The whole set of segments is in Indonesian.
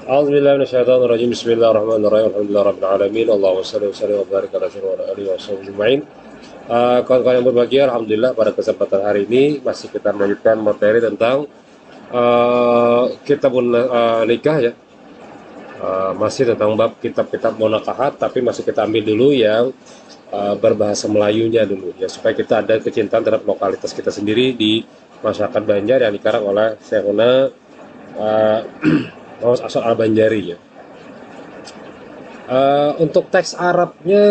A'udzubillahi minasyaitonir rajim. Bismillahirrahmanirrahim. Alhamdulillahirabbil alamin. Allahumma shalli wa sallim wa barik ala sayyidina wa alihi washabihi ajmain. Kawan-kawan yang berbahagia, alhamdulillah pada kesempatan hari ini masih kita melanjutkan materi tentang kitabun nikah ya. Masih tentang bab kitab-kitab munakahat, tapi masih kita ambil dulu yang berbahasa Melayunya dulu ya, supaya kita ada kecintaan terhadap lokalitas kita sendiri di masyarakat Banjar yang dikarang oleh Syekhuna Muhammad Asad Al-Banjari ya. Untuk teks Arabnya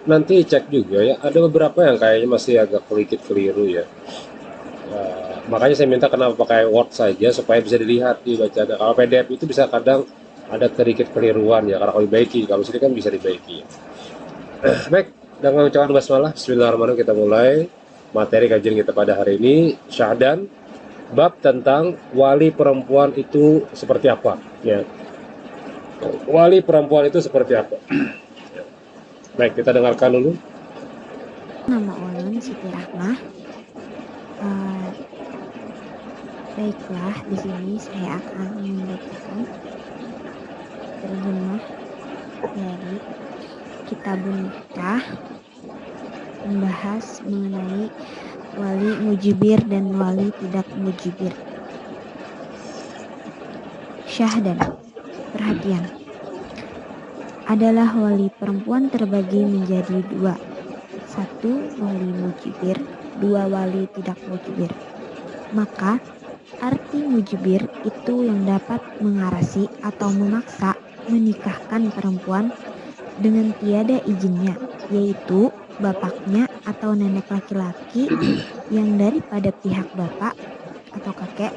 nanti cek juga ya, ada beberapa yang kayaknya masih agak sedikit keliru ya. Makanya saya minta kenapa pakai Word saja supaya bisa dilihat dibaca. Kalau PDF itu bisa kadang ada sedikit keliruan ya, karena kalau dibaiki, kalau sini kan bisa dibaiki ya. Baik, dengan ucapan basmalah, bismillahirrahmanirrahim, kita mulai materi kajian kita pada hari ini, Syahdan, bab tentang wali perempuan itu seperti apa ya. Wali perempuan itu seperti apa? Baik, kita dengarkan dulu. Nama ulun Siti Rahmah. Baiklah, di sini saya akan membacakan terjemah dari Kitabun Nikah, membahas mengenai wali mujibir dan wali tidak mujibir. Syahdan, perhatian. Adalah wali perempuan terbagi menjadi dua. Satu, wali mujibir. Dua, wali tidak mujibir. Maka, arti mujibir itu yang dapat mengarasi atau memaksa menikahkan perempuan dengan tiada izinnya, yaitu bapaknya atau nenek laki-laki yang daripada pihak bapak atau kakek,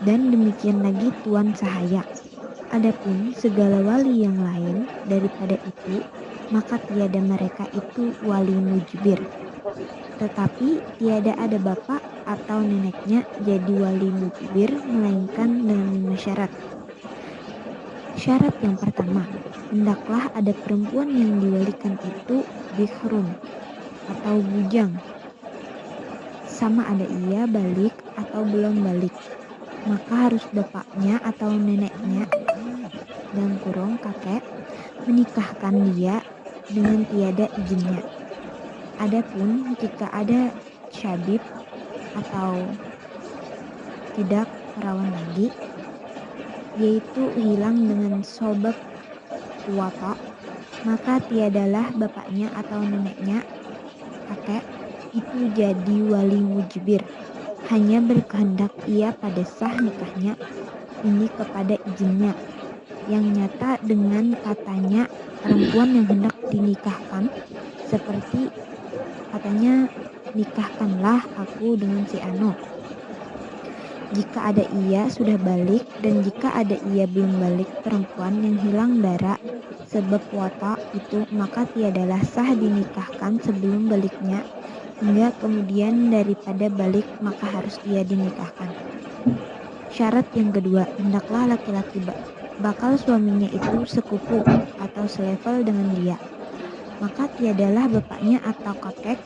dan demikian lagi tuan sahaya. Adapun segala wali yang lain daripada itu, maka tiada mereka itu wali mujibir. Tetapi tiada ada bapak atau neneknya jadi wali mujibir, melainkan dengan 5 syarat. Syarat yang pertama, hendaklah ada perempuan yang diwalikan itu bikhrun atau bujang, sama ada ia balik atau belum balik. Maka harus bapaknya atau neneknya dan kurung kakek menikahkan dia dengan tiada izinnya. Adapun jika ada syabib atau tidak perawan lagi, yaitu hilang dengan sobab wata, maka tiadalah bapaknya atau neneknya kakek itu jadi wali mujibir. Hanya berkehendak ia pada sah nikahnya ini kepada izinnya, yang nyata dengan katanya perempuan yang hendak dinikahkan, seperti katanya, nikahkanlah aku dengan si Ano. Jika ada ia sudah balik, dan jika ada ia belum balik perempuan yang hilang darah sebab wata itu, maka tiadalah sah dinikahkan sebelum baliknya, hingga kemudian daripada balik maka harus ia dinikahkan. Syarat yang kedua, hendaklah laki-laki bakal suaminya itu sekupu atau selevel dengan dia. Maka tiadalah bapaknya atau kakek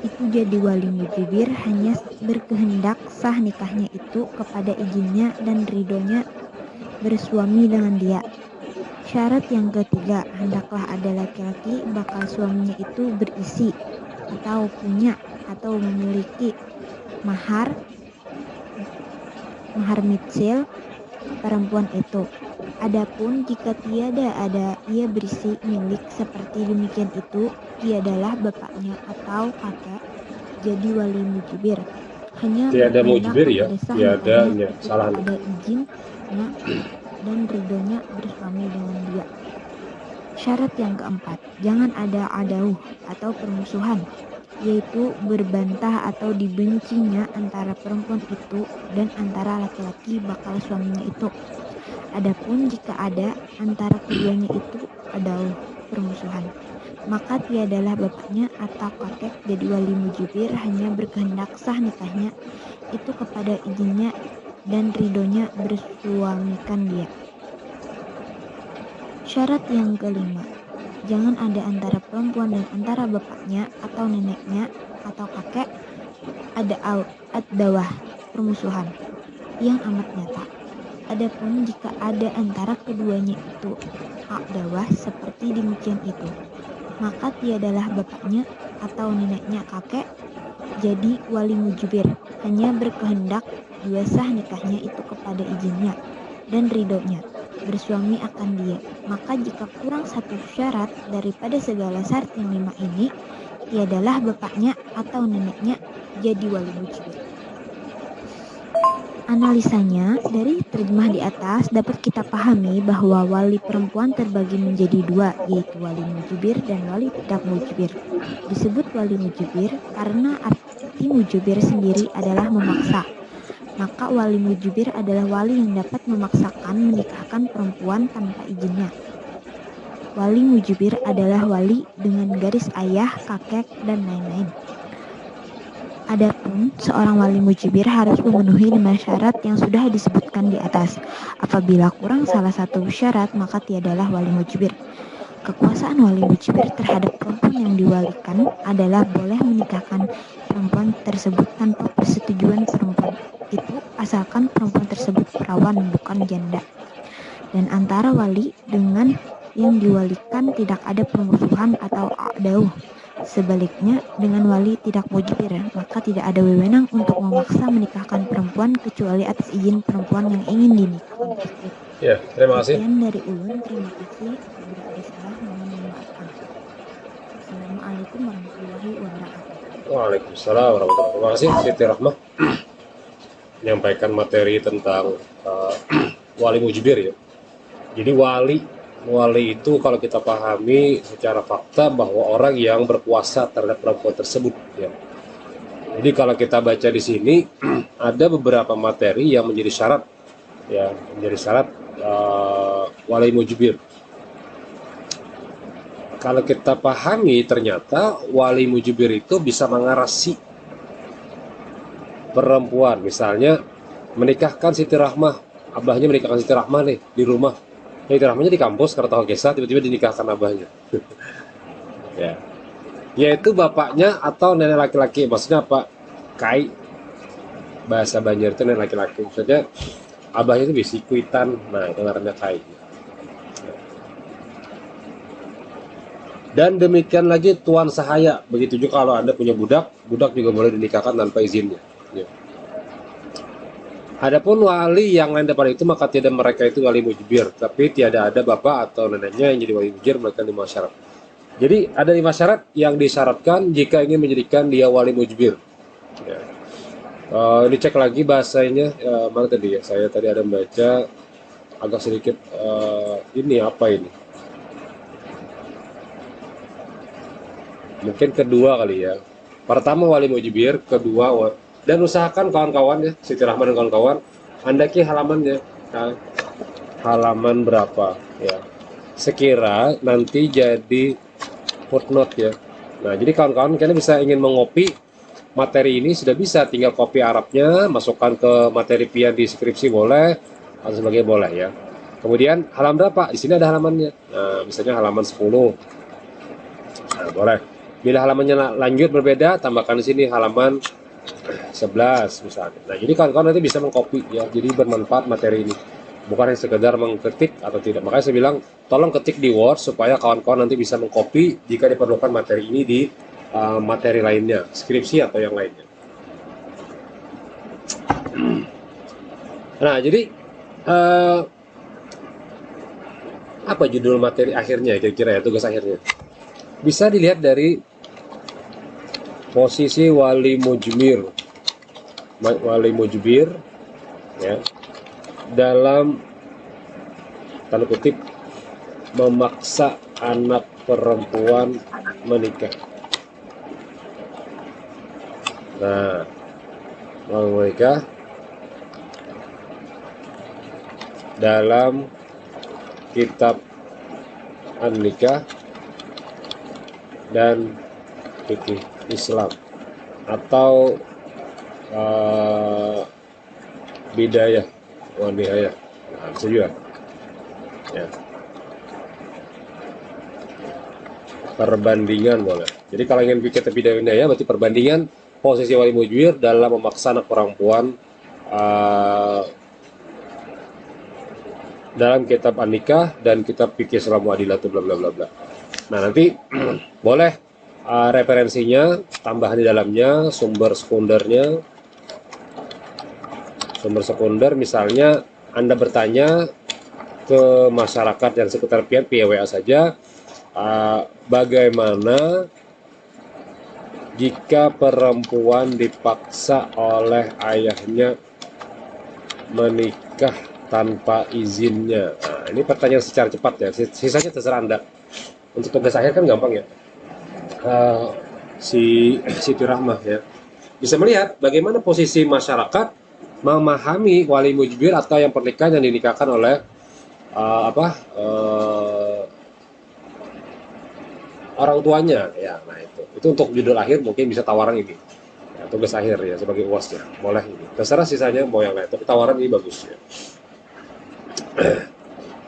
itu jadi wali mujibir, hanya berkehendak sah nikahnya itu kepada izinnya dan ridhonya bersuami dengan dia. Syarat yang ketiga, hendaklah ada laki-laki bakal suaminya itu berisi atau punya atau memiliki mahar mitsil perempuan itu. Adapun jika tiada ada ia berisi milik seperti demikian itu, tiadalah bapaknya atau kakek jadi wali mujibir. Hanya Tiada berkehendak mujibir ya, kepada sah tiadanya, nikahnya salah. ada izinnya dan ridhonya bersuami dengan dia. Syarat yang keempat, jangan ada adauh atau permusuhan, yaitu berbantah atau dibencinya antara perempuan itu dan antara laki-laki bakal suaminya itu. Adapun jika ada antara keduanya itu adauh permusuhan, maka tiadalah bapaknya atau kakek jadi wali mujibir, hanya berkehendak sah nikahnya itu kepada izinnya dan ridhonya bersuamikan dia. Syarat yang kelima, jangan ada antara perempuan dan antara bapaknya atau neneknya atau kakek ada ad-dawah permusuhan yang amat nyata. Adapun jika ada antara keduanya itu aqdawah seperti demikian itu, maka tiadalah bapaknya atau neneknya kakek jadi wali mujibir, hanya berkehendak dua sah nikahnya itu kepada izinnya dan ridhonya bersuami akan dia. Maka jika kurang satu syarat daripada segala syarat yang 5 ini, tiadalah bapaknya atau neneknya jadi wali mujibir. Analisanya, dari terjemah di atas dapat kita pahami bahwa wali perempuan terbagi menjadi dua, yaitu wali mujibir dan wali tidak mujibir. Disebut wali mujibir karena arti mujibir sendiri adalah memaksa. Maka wali mujibir adalah wali yang dapat memaksakan menikahkan perempuan tanpa izinnya. Wali mujibir adalah wali dengan garis ayah, kakek, dan lain-lain. Adapun seorang wali mujibir harus memenuhi 5 syarat yang sudah disebutkan di atas. Apabila kurang salah satu syarat, maka tiadalah wali mujibir. Kekuasaan wali mujibir terhadap perempuan yang diwalikan adalah boleh menikahkan perempuan tersebut tanpa persetujuan perempuan itu, asalkan perempuan tersebut perawan bukan janda. Dan antara wali dengan yang diwalikan tidak ada permusuhan atau a'dauh. Sebaliknya, dengan wali tidak mujibir, maka tidak ada wewenang untuk memaksa menikahkan perempuan kecuali atas izin perempuan yang ingin dinikahkan tersebut. Ya, terima kasih. Sekian dari ulun, terima kasih. Apabila ada salah, mohon dimaafkan. Assalamualaikum warahmatullahi wabarakatuh. Waalaikumsalam warahmatullahi wabarakatuh. Terima kasih Siti Rahmah menyampaikan materi tentang wali mujibir ya. Jadi wali itu kalau kita pahami secara fakta bahwa orang yang berkuasa terhadap perempuan tersebut ya. Jadi kalau kita baca di sini ada beberapa materi yang menjadi syarat ya, menjadi syarat wali mujibir. Kalau kita pahami ternyata wali mujibir itu bisa mengarasi perempuan, misalnya menikahkan Siti Rahmah, abahnya menikahkan Siti Rahmah nih di rumah. Siti Rahmahnya di kampus karena Kesa, tiba-tiba dinikahkan abahnya. Ya, yaitu bapaknya atau nenek laki-laki. Maksudnya apa? Kai, bahasa Banjar itu nenek laki-laki. Maksudnya abahnya itu bisikuitan, nah itu namanya kai. Dan demikian lagi tuan sahaya. Begitu juga kalau Anda punya budak, budak juga boleh dinikahkan tanpa izinnya. Ya. Adapun wali yang lain daripada itu, maka tidak mereka itu wali mujibir, tapi tiada ada bapak atau neneknya yang jadi wali mujibir, mereka 5 syarat. Jadi ada 5 syarat yang disyaratkan jika ingin menjadikan dia wali mujibir. Ya. Dicek lagi bahasanya, mana tadi ya? Saya tadi ada membaca agak sedikit ini apa ini? Mungkin kedua kali ya. Pertama wali mujibir, kedua dan usahakan kawan-kawan ya, Siti Rahman dan kawan-kawan, andaki halamannya, nah, halaman berapa ya, sekira nanti jadi footnote ya. Nah jadi kawan-kawan kalian bisa ingin mengopi materi ini sudah bisa, tinggal copy Arabnya, masukkan ke materi pian di skripsi boleh, atau sebagainya boleh ya. Kemudian halaman berapa? Di sini ada halamannya. Nah misalnya halaman 10. Nah, boleh. Bila halamannya lanjut berbeda, tambahkan di sini halaman 11 misalnya. Nah, jadi kawan-kawan nanti bisa mengcopy ya. Jadi bermanfaat materi ini. Bukan hanya sekedar mengketik atau tidak. Makanya saya bilang tolong ketik di Word supaya kawan-kawan nanti bisa mengcopy jika diperlukan materi ini di materi lainnya, skripsi atau yang lainnya. Nah, jadi apa judul materi akhirnya kira-kira ya, tugas akhirnya? Bisa dilihat dari posisi wali mujibir ya, dalam tanda kutip memaksa anak perempuan menikah. Nah, mau menikah dalam kitab An-Nikah dan fikih Islam atau bidayah wa nihayah. Nah, bisa juga ya. Perbandingan boleh. Jadi kalau ingin pikir bidayah nihayah berarti perbandingan posisi wali mujibir dalam memaksa anak perempuan dalam kitab An-Nikah dan kitab fikih Islam Muadilatul bla bla bla bla. Nah, nanti boleh referensinya, tambahan di dalamnya, sumber sekunder misalnya Anda bertanya ke masyarakat yang sekitar pian via WA saja, bagaimana jika perempuan dipaksa oleh ayahnya menikah tanpa izinnya. Nah, ini pertanyaan secara cepat ya, sisanya terserah Anda. Untuk tugas akhir kan gampang ya. Si Siti Rahmah ya bisa melihat bagaimana posisi masyarakat memahami wali mujbir atau yang pernikahan yang dinikahkan oleh orang tuanya ya. Nah, itu untuk judul akhir mungkin bisa tawaran ini ya, tugas akhir ya sebagai uas ya, boleh ini terserah, sisanya mau yang lain, tapi tawaran ini bagus ya.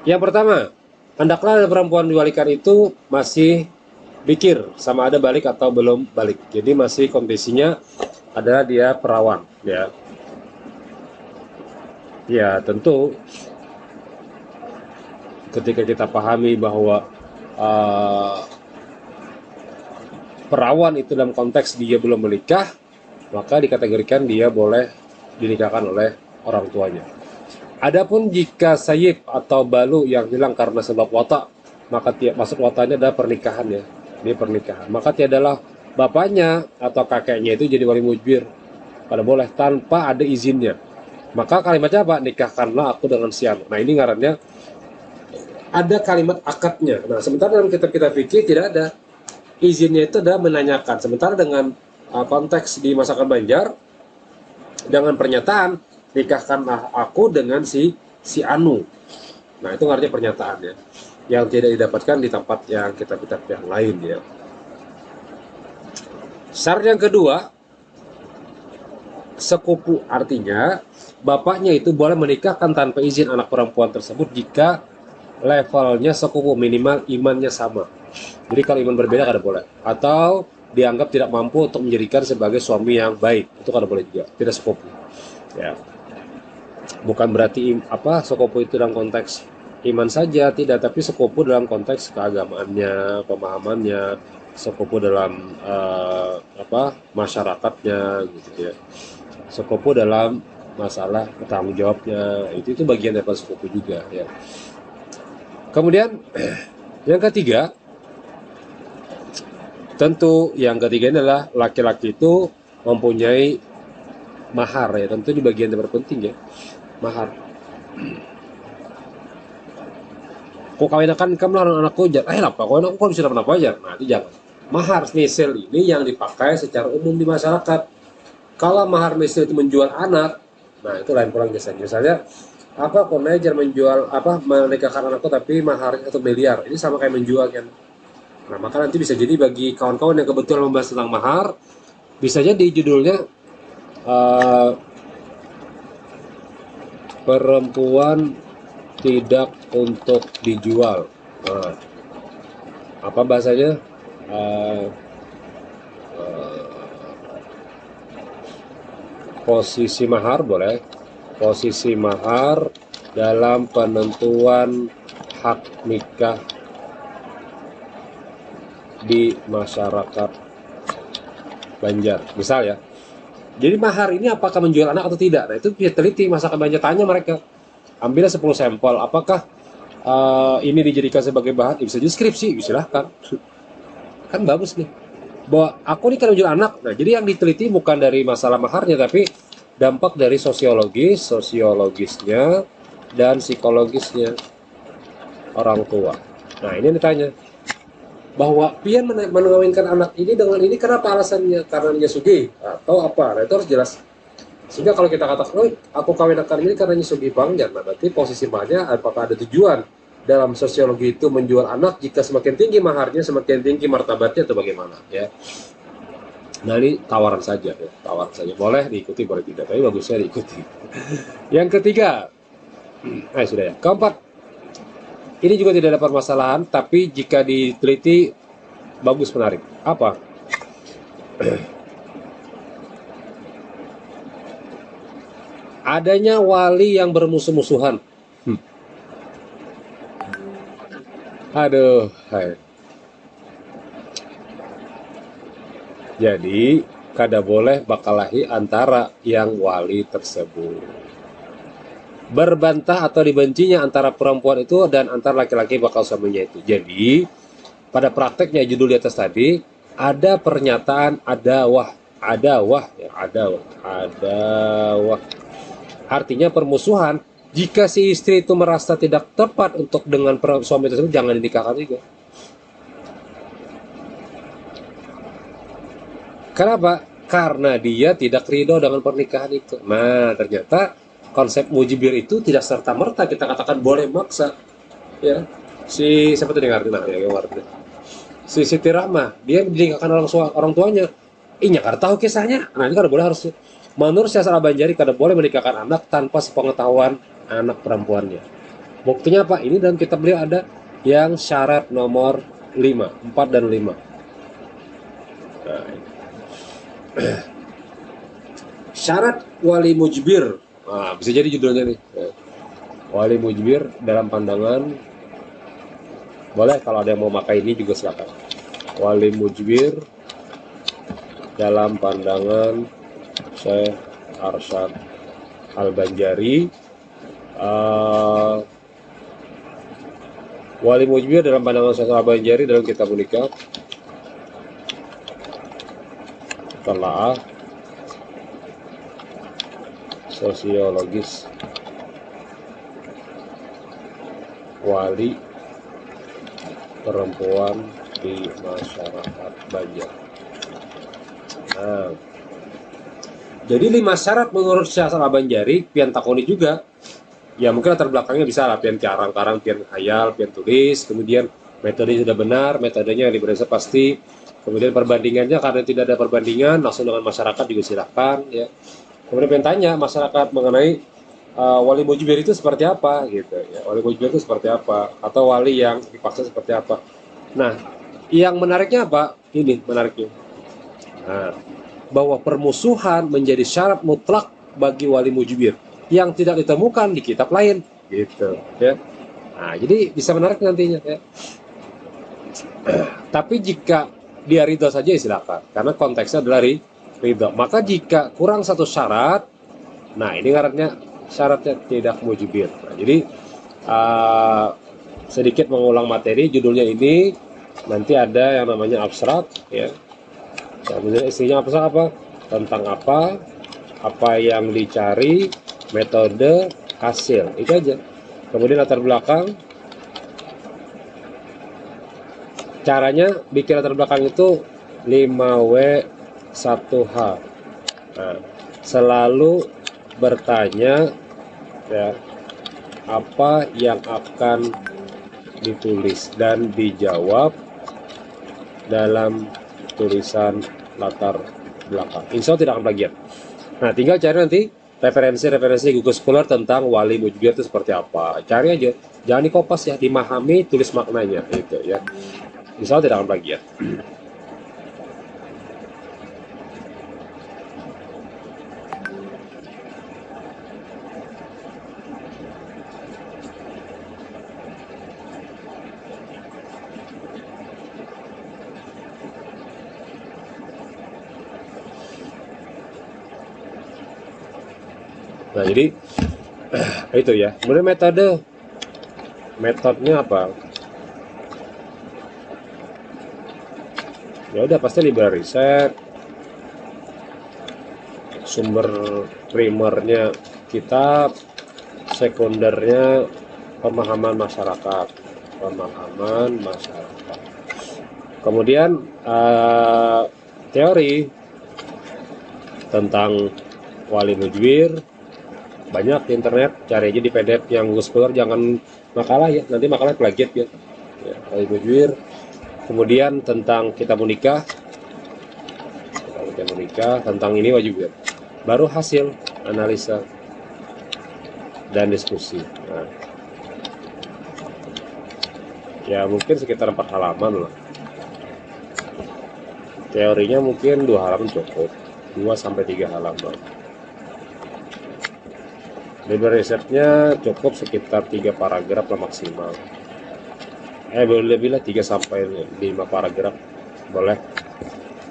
Yang pertama, hendaklah perempuan diwalikan itu masih bikir, sama ada balik atau belum balik, jadi masih kondisinya adalah dia perawan ya. Ya tentu ketika kita pahami bahwa perawan itu dalam konteks dia belum menikah, maka dikategorikan dia boleh dinikahkan oleh orang tuanya. Adapun jika sayyib atau balu yang hilang karena sebab watak, maka maksud wataknya adalah pernikahan ya, dia pernikahan, maka tiadalah bapaknya atau kakeknya itu jadi wali mujbir, pada boleh tanpa ada izinnya. Maka kalimatnya apa? Nikahkanlah aku dengan si anu. Nah, ini ngarannya ada kalimat akadnya. Nah, sementara dalam kitab-kitab fikih tidak ada. Izinnya itu adalah menanyakan. Sementara dengan konteks di masyarakat Banjar, dengan pernyataan nikahkanlah aku dengan si anu. Nah, itu artinya pernyataan ya, yang tidak didapatkan di tempat yang kitab-kitab yang lain ya. Syarat yang kedua, sekupu, artinya bapaknya itu boleh menikahkan tanpa izin anak perempuan tersebut jika levelnya sekupu, minimal imannya sama. Jadi kalau iman berbeda kada boleh, atau dianggap tidak mampu untuk menjadikan sebagai suami yang baik, itu kada boleh juga, tidak sekupu ya. Bukan berarti sekupu itu dalam konteks iman saja, tidak, tapi sekupu dalam konteks keagamaannya, pemahamannya, sekupu dalam masyarakatnya gitu ya, sekupu dalam masalah tanggung jawabnya, itu bagian dari sekupu juga ya. Kemudian yang ketiga, tentu yang ketiga adalah laki-laki itu mempunyai mahar ya, tentu di bagian yang terpenting ya, mahar. Kok kawinakan kamu larang anakku jangan, apa kawin aku kok bisa dapat apa aja? Nah, itu jangan. Mahar misal ini yang dipakai secara umum di masyarakat. Kalau mahar misal itu menjual anak, nah itu lain kurang biasanya. Misalnya kok jangan menjual menikahkan anakku tapi maharnya 1 miliar, ini sama kayak menjual kan. Nah, maka nanti bisa jadi bagi kawan-kawan yang kebetulan membahas tentang mahar, bisa jadi judulnya perempuan tidak untuk dijual. Nah, apa bahasanya? Posisi mahar boleh. Posisi mahar dalam penentuan hak nikah di masyarakat Banjar, misal ya. Jadi mahar ini apakah menjual anak atau tidak? Nah, itu bisa teliti masyarakat Banjar, tanya mereka. Ambillah 10 sampel, apakah ini dijadikan sebagai bahan, bisa jadi skripsi, silahkan. Kan bagus nih. Bahwa aku ini kan menjual anak. Nah, jadi yang diteliti bukan dari masalah maharnya, tapi dampak dari sosiologisnya dan psikologisnya orang tua. Nah, ini ditanya bahwa pian mengawinkan anak ini dengan ini, kenapa alasannya? Karena dia sugih atau apa? Nah, itu harus jelas. Sehingga kalau kita katakan, aku kawinkan ini karena sugih bangnya, nah berarti posisi mahnya apakah ada tujuan dalam sosiologi itu menjual anak? Jika semakin tinggi maharnya, semakin tinggi martabatnya atau bagaimana ya? Nah, ini tawaran saja ya, tawaran saja. Boleh diikuti, boleh tidak, tapi bagusnya diikuti. Yang ketiga, sudah ya. Keempat, ini juga tidak ada permasalahan, tapi jika diteliti bagus, menarik. Apa? Adanya wali yang bermusuh-musuhan. Aduh, hai. Jadi kada boleh bakalahi antara yang wali tersebut. Berbantah atau dibencinya antara perempuan itu dan antara laki-laki bakal suaminya itu. Jadi pada prakteknya judul di atas tadi ada pernyataan ada wah ya, ada wah. Artinya permusuhan. Jika si istri itu merasa tidak tepat untuk dengan suami tersebut, jangan dinikahkan juga. Kenapa? Karena dia tidak ridho dengan pernikahan itu. Nah, ternyata konsep mujibir itu tidak serta merta kita katakan boleh maksa. Ya, si siapa tuh dengar nah, ya, si Siti Rahmah, dia dinikahkan orang tuanya. Inya kada tahu kisahnya. Nah, ini kada boleh harus. Menurut Syahsal Banjari kada boleh menikahkan anak tanpa sepengetahuan anak perempuannya. Buktinya apa? Ini dalam kitab beliau ada yang syarat nomor 5, 4 dan 5. Nah, syarat wali mujbir. Nah, bisa jadi judulnya nih. Wali mujbir dalam pandangan boleh kalau ada yang mau pakai ini juga silakan. Wali mujbir dalam pandangan Syekh Arsyad Al-Banjari. Wali mujbir dalam pandangan Syekh Al-Banjari dalam kitab menikah telah sosiologis wali perempuan di masyarakat Banjar. Nah, jadi 5 syarat menurut Syekh Al-Banjari, pian takoni juga. Ya mungkin latar belakangnya bisa lah, pian karang-karang, pian hayal, pian tulis, kemudian metode sudah benar, metodenya yang diperiksa pasti, kemudian perbandingannya karena tidak ada perbandingan langsung dengan masyarakat juga silahkan ya. Kemudian pian tanya masyarakat mengenai wali mujibir itu seperti apa gitu ya, wali mujibir itu seperti apa, atau wali yang dipaksa seperti apa. Nah, yang menariknya apa? Ini menariknya. Nah, bahwa permusuhan menjadi syarat mutlak bagi wali mujibir yang tidak ditemukan di kitab lain gitu ya. Nah, jadi bisa menarik nantinya ya. Tapi jika dia ridho saja ya silakan, karena konteksnya adalah ridho. Maka jika kurang satu syarat, nah ini syaratnya tidak mujibir. Nah, jadi sedikit mengulang materi, judulnya ini nanti ada yang namanya abstrak ya. Kemudian istrinya apa? Tentang apa yang dicari, metode, hasil, itu aja. Kemudian latar belakang, caranya bikin latar belakang itu 5W1H. Nah, selalu bertanya ya, apa yang akan ditulis dan dijawab dalam tulisan latar belakang. Insya Allah tidak akan plagiat. Nah, tinggal cari nanti referensi Google Scholar tentang wali mujibir itu seperti apa. Cari aja, jangan dikopas ya, dimahami, tulis maknanya gitu ya. Insya Allah tidak akan plagiat. Nah, jadi itu ya. Kemudian metodenya apa? Ya udah pasti library riset, sumber primernya kitab, sekundernya pemahaman masyarakat. Kemudian teori tentang wali mujibir banyak di internet, cari aja di PDF yang Google Scholar, jangan makalah ya, nanti makalah plagiat ya. Wali mujibir. Kemudian tentang kitab menikah, tentang ini wajib ya. Baru hasil analisa dan diskusi. Nah, ya mungkin sekitar 4 halaman lah. Teorinya mungkin 2 halaman cukup, 2-3 halaman. Library risetnya cukup sekitar 3 paragraf lah maksimal. Boleh 3 sampai 5 paragraf boleh.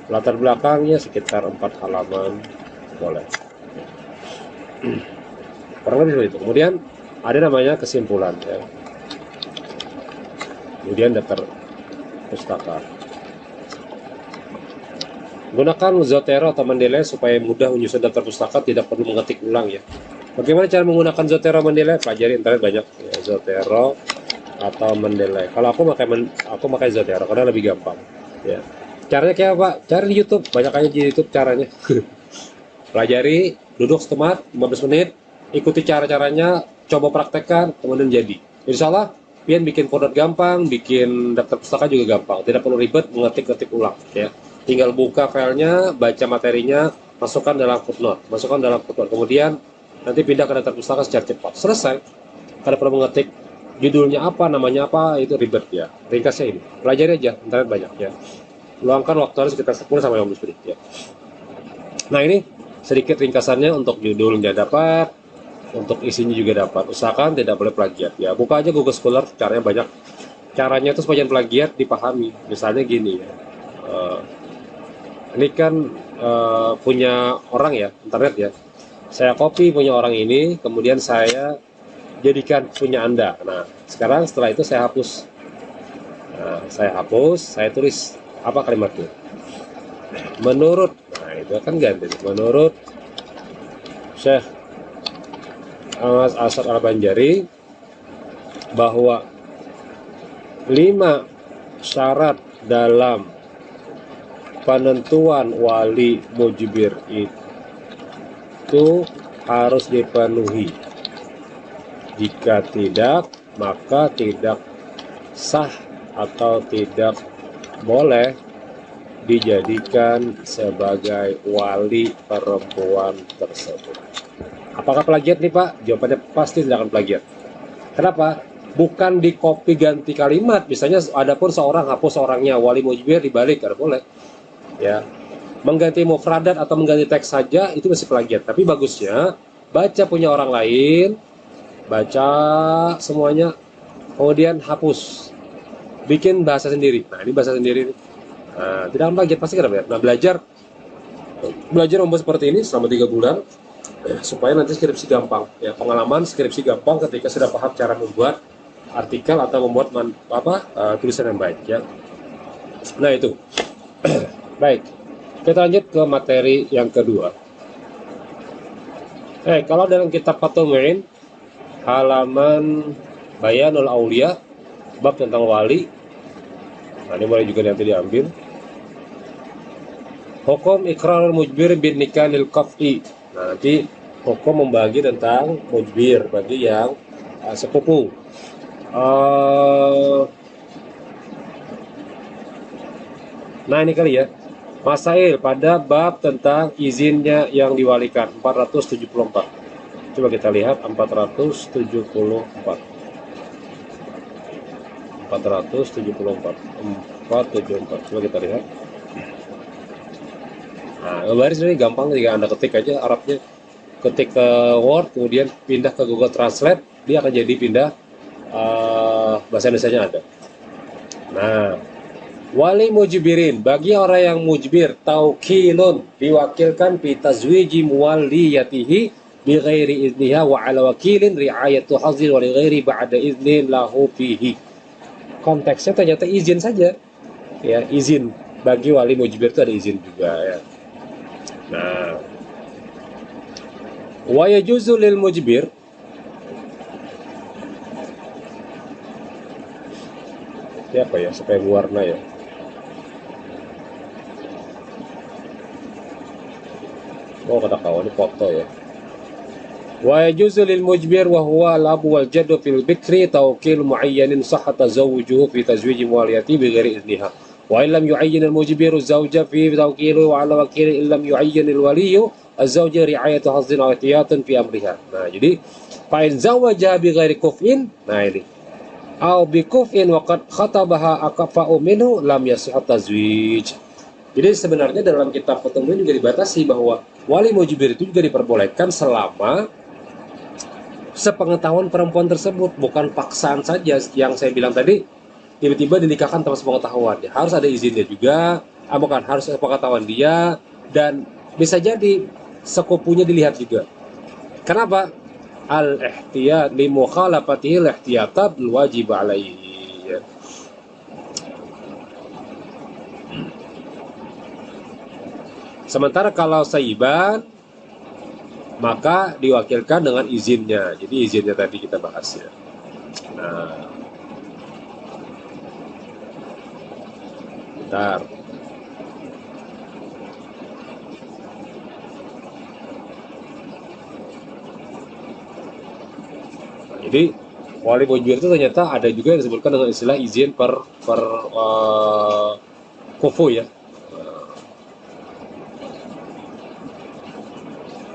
Latar belakangnya sekitar 4 halaman boleh. Kurang lebih seperti itu. Kemudian ada namanya kesimpulan ya. Kemudian daftar pustaka. Gunakan Zotero atau Mendeley supaya mudah menyusun daftar pustaka, tidak perlu mengetik ulang ya. Bagaimana cara menggunakan Zotero Mendeley? Pelajari internet banyak ya, Zotero atau Mendeley. Kalau aku pakai Zotero karena lebih gampang ya. Caranya kayak apa? Cari di YouTube, banyak aja di YouTube caranya. Pelajari, duduk setempat 15 menit, ikuti cara-caranya, coba praktekkan, kemudian jadi. Insya Allah, pian bikin folder gampang, bikin daftar pustaka juga gampang. Tidak perlu ribet mengetik-ketik ulang ya. Tinggal buka filenya, baca materinya, masukkan dalam footnote, kemudian nanti pindah ke daftar pustaka secara cepat. Selesai. Kada perlu mengetik judulnya apa, namanya apa, itu ribet ya. Ringkasnya ini, pelajari aja, internet banyak ya. Luangkan waktu harus sekitar 10 sampai 15 menit ya. Nah ini sedikit ringkasannya untuk judulnya dapat, untuk isinya juga dapat. Usahakan tidak boleh plagiat ya. Buka aja Google Scholar, caranya banyak. Caranya itu supaya plagiat dipahami. Misalnya gini ya. Ini kan punya orang ya, internet ya. Saya copy punya orang ini, kemudian saya jadikan punya Anda. Nah, sekarang setelah itu saya hapus. Nah, saya tulis apa kalimatnya? Menurut, nah itu kan ganti. Menurut Syekh Ahmad Asad Al-Banjari bahwa 5 syarat dalam penentuan wali mujibir itu harus dipenuhi. Jika tidak, maka tidak sah atau tidak boleh dijadikan sebagai wali perempuan tersebut. Apakah plagiat nih Pak? Jawabannya pasti tidak akan plagiat. Kenapa? Bukan di copy ganti kalimat. Misalnya adapun seorang hapus orangnya, wali mujibir dibalik, tidak boleh. Ya, mengganti mufradat atau mengganti teks saja itu masih plagiat. Tapi bagusnya baca punya orang lain, baca semuanya, kemudian hapus, bikin bahasa sendiri. Nah ini bahasa sendiri. Nah, tidak plagiat pasti kan. Nah belajar membuat seperti ini selama 3 bulan supaya nanti skripsi gampang. Ya pengalaman skripsi gampang ketika sudah paham cara membuat artikel atau membuat tulisan yang baik ya. Nah itu. Baik, kita lanjut ke materi yang kedua. Kalau dalam kitab Fathul Mu'in halaman Bayanul Aulia bab tentang wali, nah ini boleh juga nanti diambil. Hukum iqrarul mujbir bin nikanil qaf'i. Nah nanti hukum membagi tentang mujbir bagi yang sepupu. Nah ini kali ya. Masail pada bab tentang izinnya yang diwalikan 474. Coba kita lihat 474. Coba kita lihat. Nah, baris ini gampang, jika Anda ketik aja Arabnya, ketik ke Word, kemudian pindah ke Google Translate, dia akan jadi pindah bahasa Indonesianya ada. Nah, wali mujibirin, bagi orang yang mujibir, taukilun, diwakilkan fi tazwiji muwalliyatihi bi ghairi izniha wa ala wakilin ri'ayatu hazin wa li ghairi ba'da iznin lahu fihi. Konteksnya ternyata izin saja. Ya, izin. Bagi wali mujibir itu ada izin juga ya. Nah, wa yajuzu lil mujibir, siapa ya supaya warna ya. Oh kata kawan ini foto ya. Wa yajuzu lil mujbir wa huwa al-abu wal jaddu fil bikri tawkil muayyanin sahha tazawwujuhu fi tazwiji muwaliyati bi ghairi idniha. Wa illam yu'ayyin al-mujbiru zawja fi tawkilu wa ala wakili illam yu'ayyin al-waliyyu az-zawja ri'ayatu hazzin wa ihtiyatun fi amriha. Nah, jadi fa in zawwaja bi ghairi kuf'in, nah ini. Aw bi kuf'in wa qad khatabaha akfa'u minhu lam yasih tazwij. Jadi sebenarnya dalam kitab Fathul Mu'in juga dibatasi bahwa wali mujibir itu juga diperbolehkan selama sepengetahuan perempuan tersebut, bukan paksaan saja yang saya bilang tadi. tiba-tiba dinikahkan tanpa sepengetahuan dia. Harus ada izinnya juga, bukan harus sepengetahuan dia, dan bisa jadi sepupunya dilihat juga. Kenapa? Al-ihtiyat li mukhalafatihi al-ihtiyatat wajib alaihi. Ya. Sementara kalau saiban maka diwakilkan dengan izinnya. Jadi izinnya tadi kita bahas ya. Nah, bentar. Jadi wali mujbir itu ternyata ada juga yang disebutkan dengan istilah izin per kufu ya.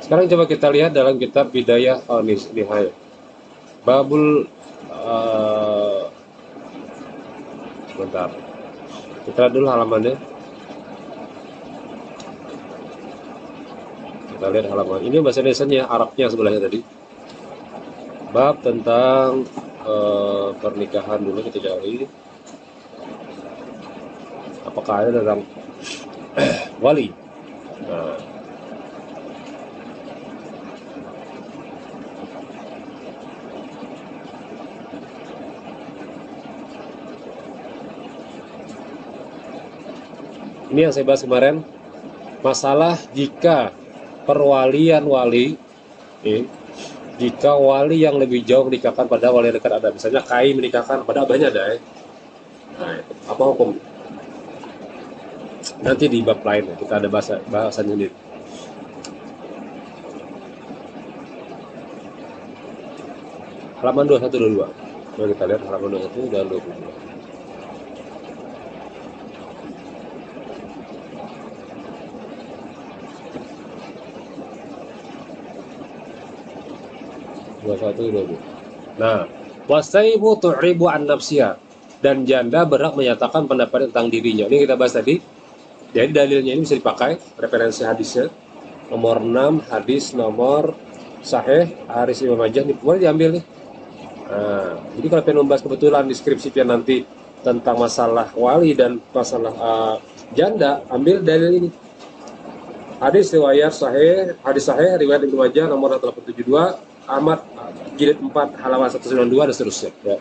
Sekarang coba kita lihat dalam kitab Bidayah Nihayah. Babul sebentar. Kita lihat dulu halamannya. Kita lihat halaman. Ini bahasa Indonesianya, Arabnya sebelahnya tadi. Bab tentang pernikahan dulu kita cari. Apakah ada tentang wali? Nah, ini yang saya bahas kemarin, masalah jika perwalian wali, jika wali yang lebih jauh menikahkan pada wali dekat ada, misalnya Kai menikahkan pada abahnya ada, nah, apa hukum? Nanti di bab lain kita ada bahasan sendiri. Halaman 2122. Coba kita lihat halaman 21 dan 22. Nah, wasaibu tu'ribu an nafsiha, dan janda berhak menyatakan pendapat tentang dirinya. Ini kita bahas tadi. Jadi dalilnya ini bisa dipakai, referensi hadisnya. Nomor 6, hadis nomor sahih, hadis Imam Majah, ini boleh diambil nih. Nah, jadi kalau pengen membahas kebetulan deskripsi nanti tentang masalah wali dan masalah janda, ambil dalil ini. Hadis riwayat sahih, hadis sahih riwayat Ibnu Majah nomor 872, Ahmad jilid 4 halaman 192 dan seterusnya ya.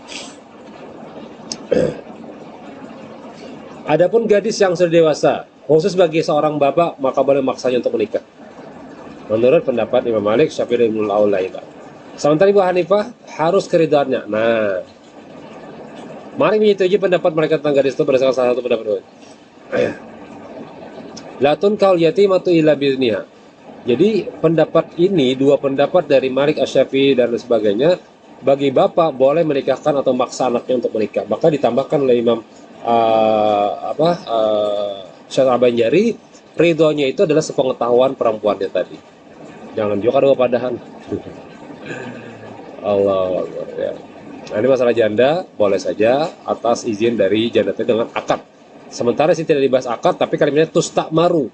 Adapun gadis yang sudah dewasa, khusus bagi seorang bapak, maka boleh maksanya untuk menikah. Menurut pendapat Imam Malik, Syafi'i dan Ibnu Al-Laila. Sementara Ibu Hanifah harus keridhaannya. Nah, mari menyetujui pendapat mereka tentang gadis itu berdasarkan salah satu pendapat. Latun kaul yatimatu illa bizniha. Jadi pendapat ini, dua pendapat dari Malik, Asy-Syafi'i dan sebagainya, bagi bapak boleh menikahkan atau maksa anaknya untuk menikah. Maka ditambahkan oleh Imam Syekh Al-Banjari, ridhonya itu adalah sepengetahuan perempuannya tadi. Jangan juga ada padahan. Allah ya. Nah, ini masalah janda, boleh saja atas izin dari janda dengan akad. Sementara sih tidak dibahas akad, tapi kalimatnya tustakmaru,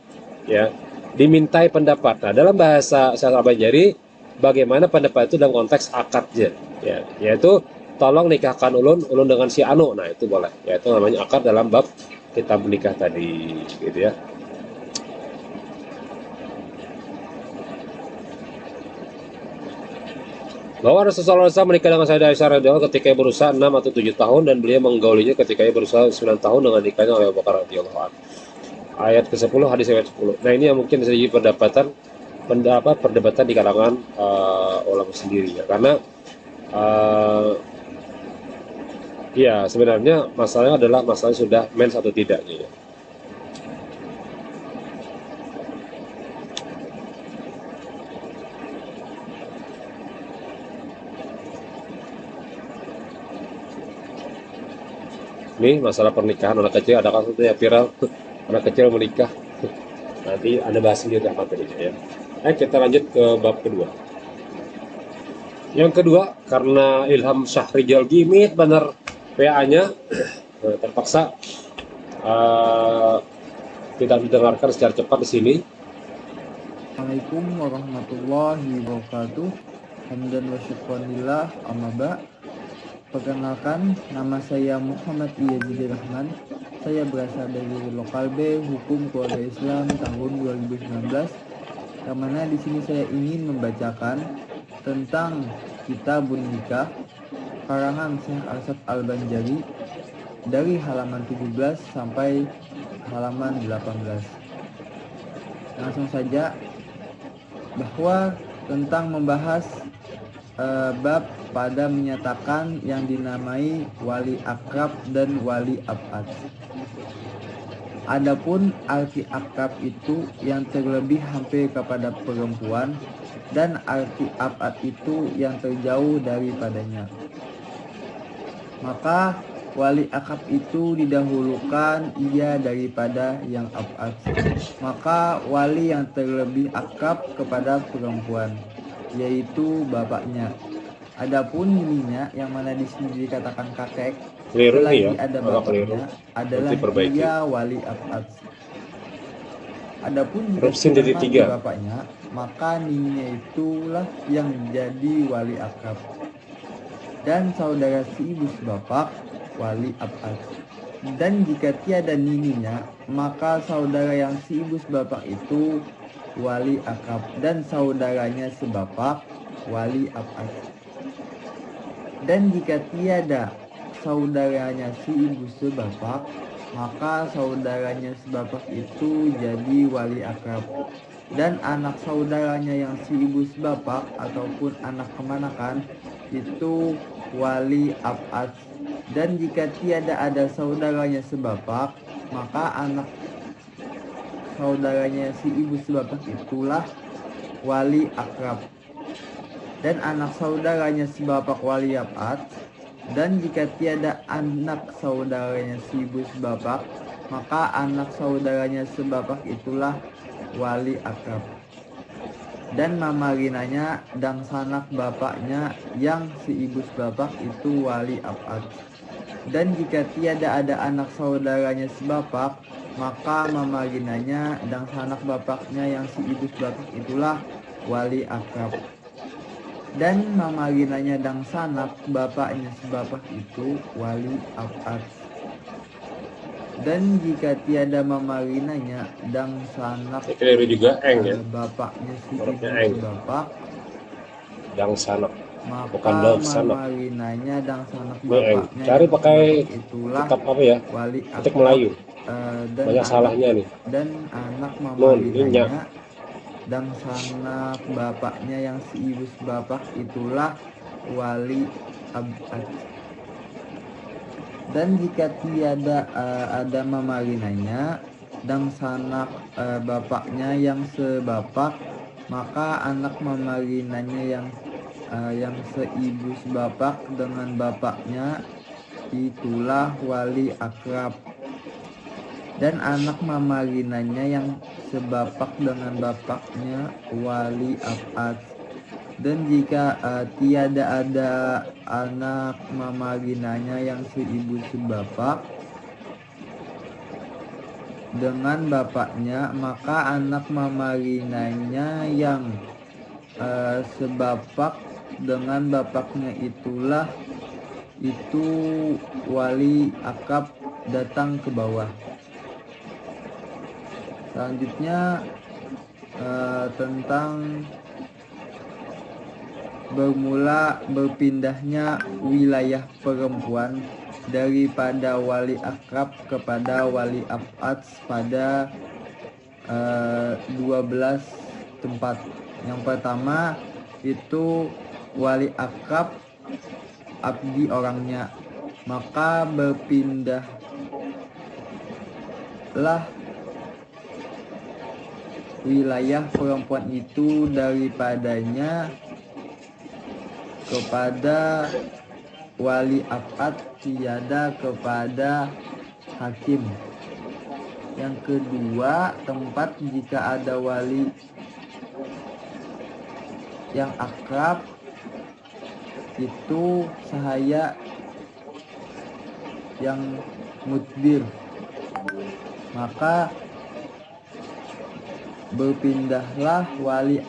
ya, dimintai pendapat. Nah, dalam bahasa Syekh Al-Banjari, bagaimana pendapat itu dalam konteks akadnya, ya, yaitu tolong nikahkan ulun dengan si anu. Nah, itu boleh, yaitu namanya akad dalam bab kitab menikah tadi, gitu ya. Bahwa Rasulullah SAW menikah dengan Sayyidah Aisyah radhiyallahu ketika ia berusia 6 atau 7 tahun dan beliau menggaulinya ketika ia berusia 9 tahun dengan nikahnya oleh Abu Bakar radhiyallahu anhu. Ayat ke-10, hadis ayat 10. Nah, ini yang mungkin bisa jadi perdebatan di kalangan ulama sendiri ya. Karena ya sebenarnya masalahnya adalah masalah sudah mens atau tidaknya ya. Ini masalah pernikahan anak kecil, ada kasusnya viral, anak kecil menikah. Nanti Anda bahas sendiri apa tadi ya. Kita lanjut ke bab kedua. Yang kedua, karena Ilham Syahrijal Gimit benar PA-nya, terpaksa kita didengarkan secara cepat di sini. Assalamualaikum warahmatullahi wabarakatuh. Hamdan wa syukranillah, amma ba'. Perkenalkan, nama saya Muhammad Iyazidi Rahman. Saya berasal dari Lokal B Hukum Keluarga Islam tahun 2019. Yang mana di sini saya ingin membacakan tentang Kitabun Nikah karangan Syekh Arsyad Al-Banjari dari halaman 17 sampai halaman 18. Langsung saja, bahwa tentang membahas bab pada menyatakan yang dinamai wali akrab dan wali abad. Adapun arti akrab itu yang terlebih hampir kepada perempuan, dan arti abad itu yang terjauh daripadanya. Maka wali akrab itu didahulukan ia daripada yang abad. Maka wali yang terlebih akrab kepada perempuan, yaitu bapaknya. Adapun nininya yang mana di sini dikatakan kakek, Keliru nih selagi ya, ada kalau keliru bapaknya adalah nanti perbaiki. dia wali abad. Adapun jika Huruf sin jadi mati 3. bapaknya, maka nininya itulah yang jadi wali akrab, dan saudara si ibu sebapak wali abad. Dan jika tiada nininya, maka saudara yang si ibu sebapak itu wali akrab, dan saudaranya sebapak wali abad. Dan jika tiada saudaranya si ibu sebapak, maka saudaranya sebapak itu jadi wali akrab, dan anak saudaranya yang si ibu sebapak ataupun anak kemanakan itu wali abad. Dan jika tiada ada saudaranya sebapak, maka anak saudaranya si ibu sebapak itulah wali akrab, dan anak saudaranya sebapak wali abad. Dan jika tiada anak saudaranya si ibu sebapak, maka anak saudaranya sebapak itulah wali akrab. Dan mamarinanya dan sanak bapaknya yang si ibu sebapak itu wali abad. Dan jika tiada ada anak saudaranya sebapak, maka mamarinanya dan sanak bapaknya yang si ibu sebapak itulah wali akrab. Dan mamarinanya dan sanak bapaknya sebapak itu wali abad. Dan jika tiada mamarinanya dan sanak Keliru juga eng ya, bapaknya si ibu hurufnya eng. sebapak, Yang sanak, bukan maka dog sanak. mamarinanya dan sanak Ini eng. bapaknya Cari yang pakai sebapak itulah kitab apa ya? wali Ketik akrab. Melayu. Dan Banyak anak, salahnya nih. dan anak Nun, mamarinanya minyak. dan sanak bapaknya yang si ibu sebapak itulah wali abad. Dan jika tiada ada mamarinanya dan sanak bapaknya yang sebapak, maka anak mamarinanya yang seibu sebapak dengan bapaknya itulah wali akrab. Dan anak mamarinanya yang sebapak dengan bapaknya wali abad. Dan jika tiada ada anak mamarinanya yang seibu sebapak dengan bapaknya, maka anak mamarinanya yang sebapak dengan bapaknya itu wali akrab datang ke bawah. Selanjutnya tentang bermula berpindahnya wilayah perempuan daripada wali akrab kepada wali abad pada 12 tempat. Yang pertama itu wali akrab abdi orangnya, maka berpindahlah wilayah perempuan itu daripadanya kepada wali abad, tiada kepada hakim. Yang kedua, tempat jika ada wali yang akrab itu sahaya yang mudbir, maka berpindahlah wali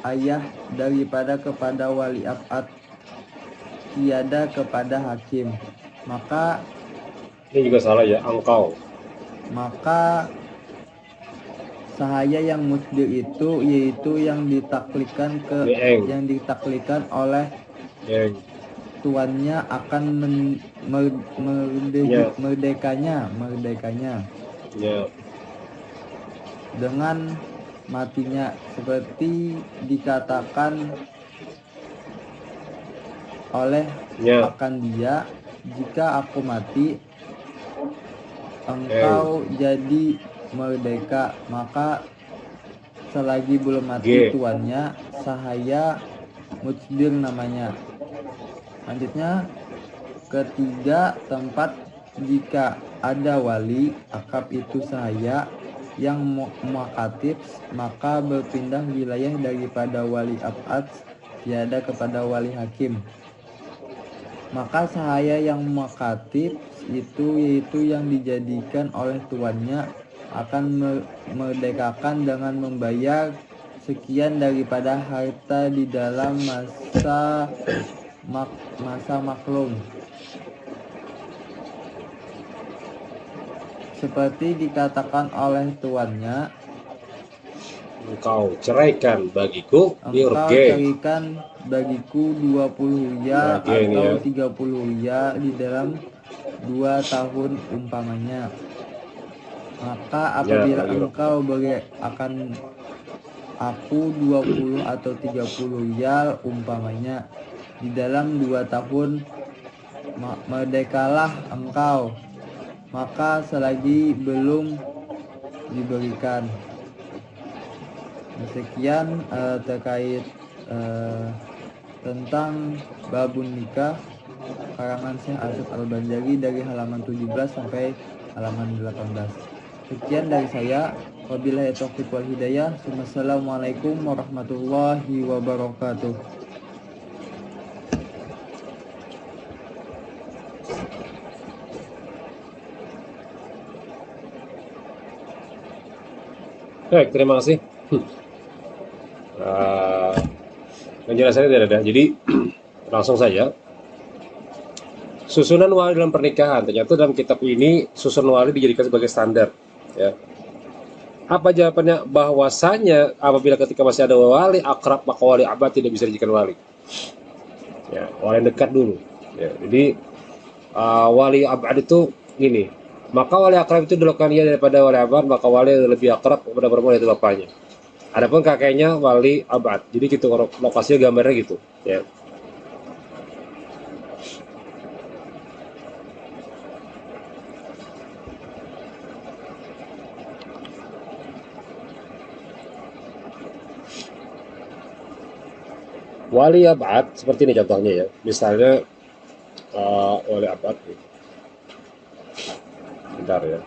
ayah daripada kepada wali abad, tiada kepada hakim. Maka Ini juga salah ya, engkau. sahaya yang musdir itu yaitu yang ditaklidkan Eng. oleh Eng. tuannya akan Ya. merdekanya Ya. dengan matinya, seperti dikatakan oleh Ya. akan dia, jika aku mati engkau jadi merdeka, maka selagi belum mati G. tuannya sahaya musdir namanya. Selanjutnya ketiga, tempat jika ada wali akab itu sahaya yang muakatib, maka berpindah wilayah daripada wali abad tiada kepada wali hakim. Maka sahaya yang muakatib itu yaitu yang dijadikan oleh tuannya akan merdekakan dengan membayar sekian daripada harta di dalam masa maklum, seperti dikatakan oleh tuannya, Engkau ceraikan bagiku engkau G. carikan bagiku 20 riyal G ini atau ya. 30 riyal di dalam 2 tahun umpamanya. Maka apabila Ya, engkau beri akan aku 20 atau 30 riyal umpamanya di dalam 2 tahun, merdekalah engkau, maka selagi belum diberikan. Sekian terkait tentang babun nikah karangan Syekh Asif Al-Banjari dari halaman 17 sampai halaman 18. Sekian dari saya. Wabillahi taufiq wal hidayah. Wassalamualaikum warahmatullahi wabarakatuh. Baik, terima kasih. Penjelasannya tidak ada. Jadi langsung saja. Susunan wali dalam pernikahan. Ternyata dalam kitab ini susunan wali dijadikan sebagai standar. Ya. Apa jawabannya? Bahwasanya apabila ketika masih ada wali akrab, maka wali abad tidak bisa dijadikan wali. Ya, wali dekat dulu. Ya, jadi wali abad itu gini. Maka wali akrab itu dilakukan ia daripada wali abad, maka wali lebih akrab kepada perempuan itu bapaknya. Adapun kakeknya wali abad. Jadi gitu lokasinya gambarnya gitu. Ya. Wali abad seperti ini contohnya ya. Misalnya wali abad. Bentar ya.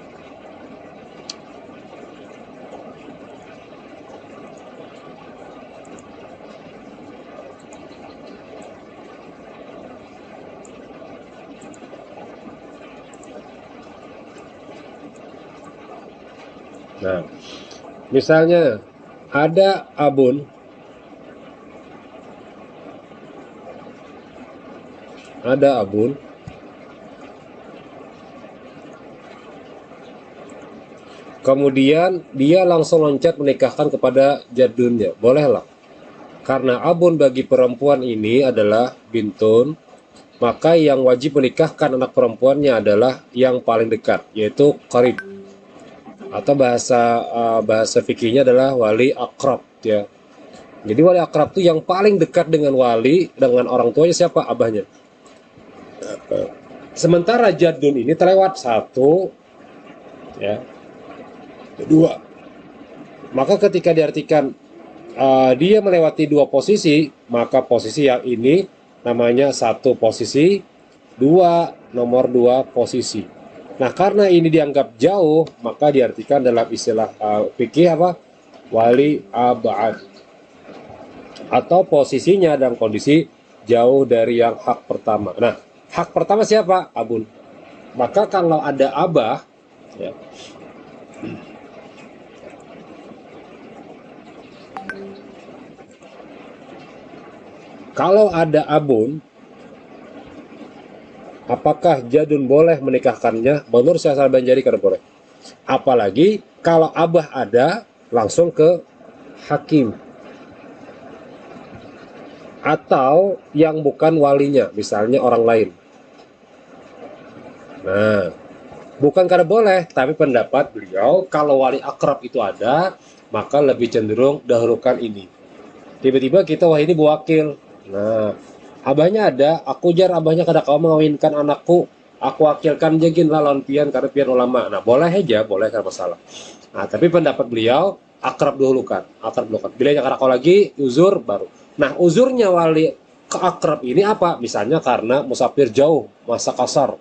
Nah, misalnya ada abun, kemudian dia langsung loncat menikahkan kepada jadunnya, bolehlah. Karena abun bagi perempuan ini adalah bintun, maka yang wajib menikahkan anak perempuannya adalah yang paling dekat, yaitu qarib. Atau bahasa fikihnya adalah wali akrab ya. Jadi wali akrab itu yang paling dekat dengan wali, dengan orang tuanya siapa? Abahnya. Sementara jadun ini terlewat satu, ya, dua. Maka ketika diartikan dia melewati dua posisi, maka posisi yang ini namanya satu posisi, nomor dua posisi. Nah, karena ini dianggap jauh, maka diartikan dalam istilah fikih apa? Wali abad. Atau posisinya dalam kondisi jauh dari yang hak pertama. Nah, hak pertama siapa? Abun. Maka kalau ada abah, ya, kalau ada abun, Apakah jadun boleh menikahkannya? Menurut Syekh Al-Banjari karena boleh. Apalagi kalau abah ada, langsung ke hakim. Atau yang bukan walinya, misalnya orang lain. Nah, bukan karena boleh, tapi pendapat beliau, kalau wali akrab itu ada, maka lebih cenderung dahulukan ini. Tiba-tiba kita, wah ini wakil. Nah, abahnya ada, aku jar abahnya kada kau mengawinkan anakku, aku wakilkan jegin lah lawan pian karena pian ulama. Nah, boleh aja, boleh karena masalah. Nah, tapi pendapat beliau akrab dahulukan, akrab dahulukan. Bila yang kada kau lagi, uzur baru. Nah, uzurnya wali keakrab ini apa? Misalnya karena musafir jauh, masa kasar.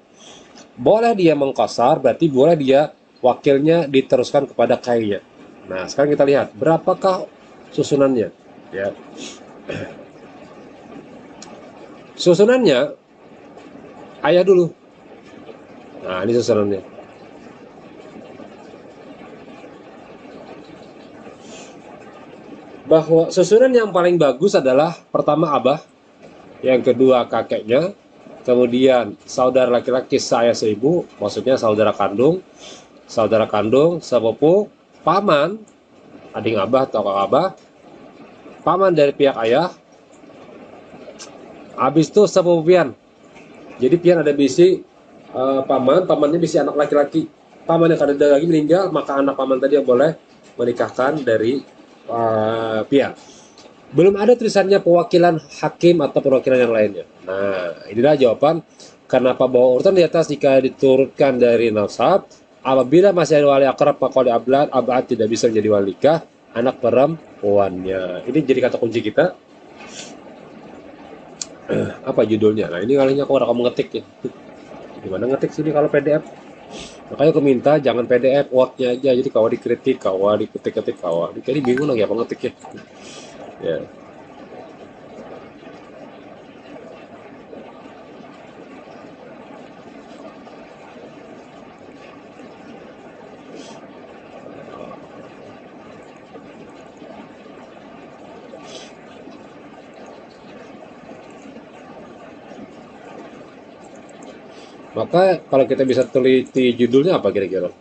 Boleh dia mengkasar, berarti boleh dia wakilnya diteruskan kepada kainya. Nah, sekarang kita lihat berapakah susunannya. Ya. Susunannya ayah dulu. Nah, ini susunannya. Bahwa susunan yang paling bagus adalah pertama abah, yang kedua kakeknya, kemudian saudara laki-laki saya seibu, maksudnya saudara kandung, sepupu, paman, adik abah atau kakak abah, paman dari pihak ayah, habis itu sepupu pian. Jadi pian ada bisi pamannya bisi anak laki-laki. Paman yang ada lagi meninggal, maka anak paman tadi yang boleh menikahkan dari pian. Belum ada tulisannya perwakilan hakim atau perwakilan yang lainnya. Nah, inilah jawaban kenapa bahwa urutan di atas jika diturutkan dari nasab, apabila masih ada wali akrab maka wali abad tidak bisa menjadi wali nikah anak perempuannya. Ini jadi kata kunci kita. Apa judulnya? Nah, ini kalinya aku kamu ngetik ya. Gimana ngetik sini kalau PDF? Makanya aku minta jangan PDF, Word-nya aja. Jadi kalau dikritik, kalau diketik-ketik, kalau jadi bingung lagi apa ngetiknya. Ya. Maka kalau kita bisa teliti judulnya apa kira-kira?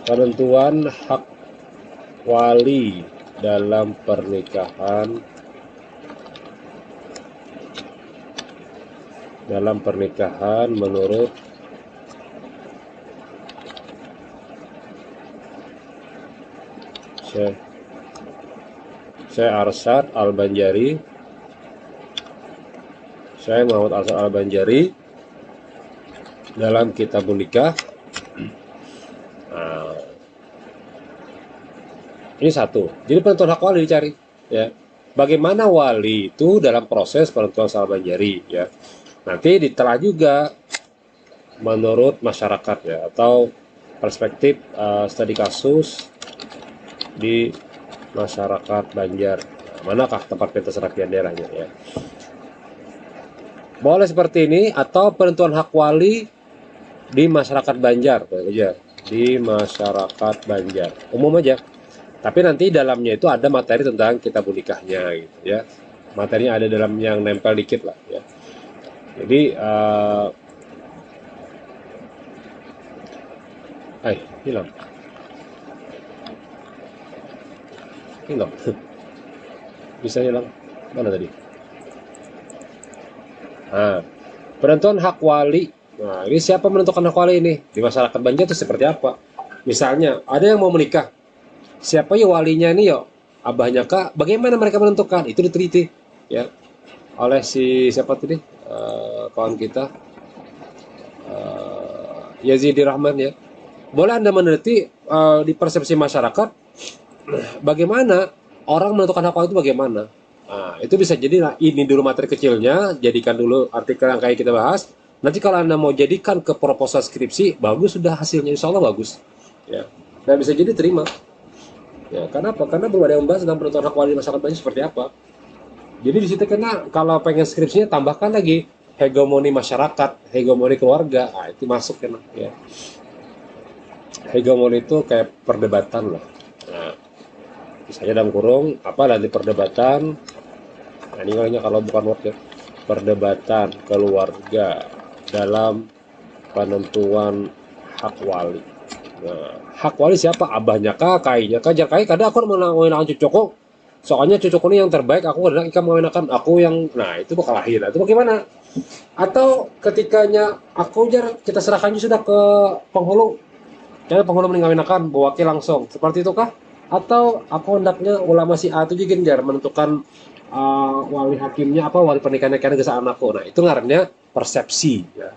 Penentuan hak wali dalam pernikahan menurut Syekh Arsyad Al-Banjari, Syekh Muhammad Arsyad Al-Banjari dalam Kitabun Nikah. Nah, ini satu. Jadi penentuan hak wali dicari, ya. Bagaimana wali itu dalam proses penentuan Al-Banjari, ya. Nanti ditelah juga menurut masyarakat, ya, atau perspektif studi kasus di masyarakat Banjar. Nah, manakah tempat pentaserapian daerahnya, ya. Boleh seperti ini atau penentuan hak wali di masyarakat Banjar, aja di masyarakat Banjar umum aja. Tapi nanti dalamnya itu ada materi tentang kitab nikahnya, gitu ya. Materinya ada dalam yang nempel dikit lah, ya. Jadi hilang. Bisa hilang. Mana tadi? Nah, penentuan hak wali. Nah, ini siapa menentukan hak wali ini? Di masyarakat Banjar itu seperti apa? Misalnya, ada yang mau menikah. Siapa ya walinya ini yo? Abahnya kah? Bagaimana mereka menentukan? Itu diteliti, ya, oleh si siapa tadi? Kawan kita Yazidi Rahman, ya. Boleh Anda meneliti di persepsi masyarakat bagaimana orang menentukan hak wali itu bagaimana. Nah, itu bisa jadi, nah, ini dulu materi kecilnya, jadikan dulu artikel yang kayak kita bahas. Nanti kalau Anda mau jadikan ke proposal skripsi, bagus sudah hasilnya, insya Allah bagus. Ya, dan bisa jadi terima. Ya, karena apa? Karena belum ada yang membahas tentang penentuan hak wali masyarakat Banjar seperti apa. Jadi di situ kena kalau pengen skripsinya tambahkan lagi hegemoni masyarakat, hegemoni keluarga, itu masuk kena, ya. Hegemoni itu kayak perdebatan lah. Nah, misalnya dalam kurung apa nanti perdebatan. Nah, ini kalau bukan word ya, perdebatan keluarga dalam penentuan hak wali. Nah, hak wali siapa? Abahnya kah, kainya kah? Jangan kai kadang aku mengawinkan cucoko. Soalnya cucoko ini yang terbaik, aku kadang ikan mengawinkan aku yang, nah itu bakal lahir. Nah, itu bagaimana? Atau ketikanya aku jar kita serahkannya sudah ke penghulu. Jadi penghulu mengawinkan wakil langsung. Seperti itu kah? Atau aku hendaknya ulama si A itu juga jar menentukan wali hakimnya apa wali pernikahannya karena ke anakku. Nah, itu ngarannya persepsi ya.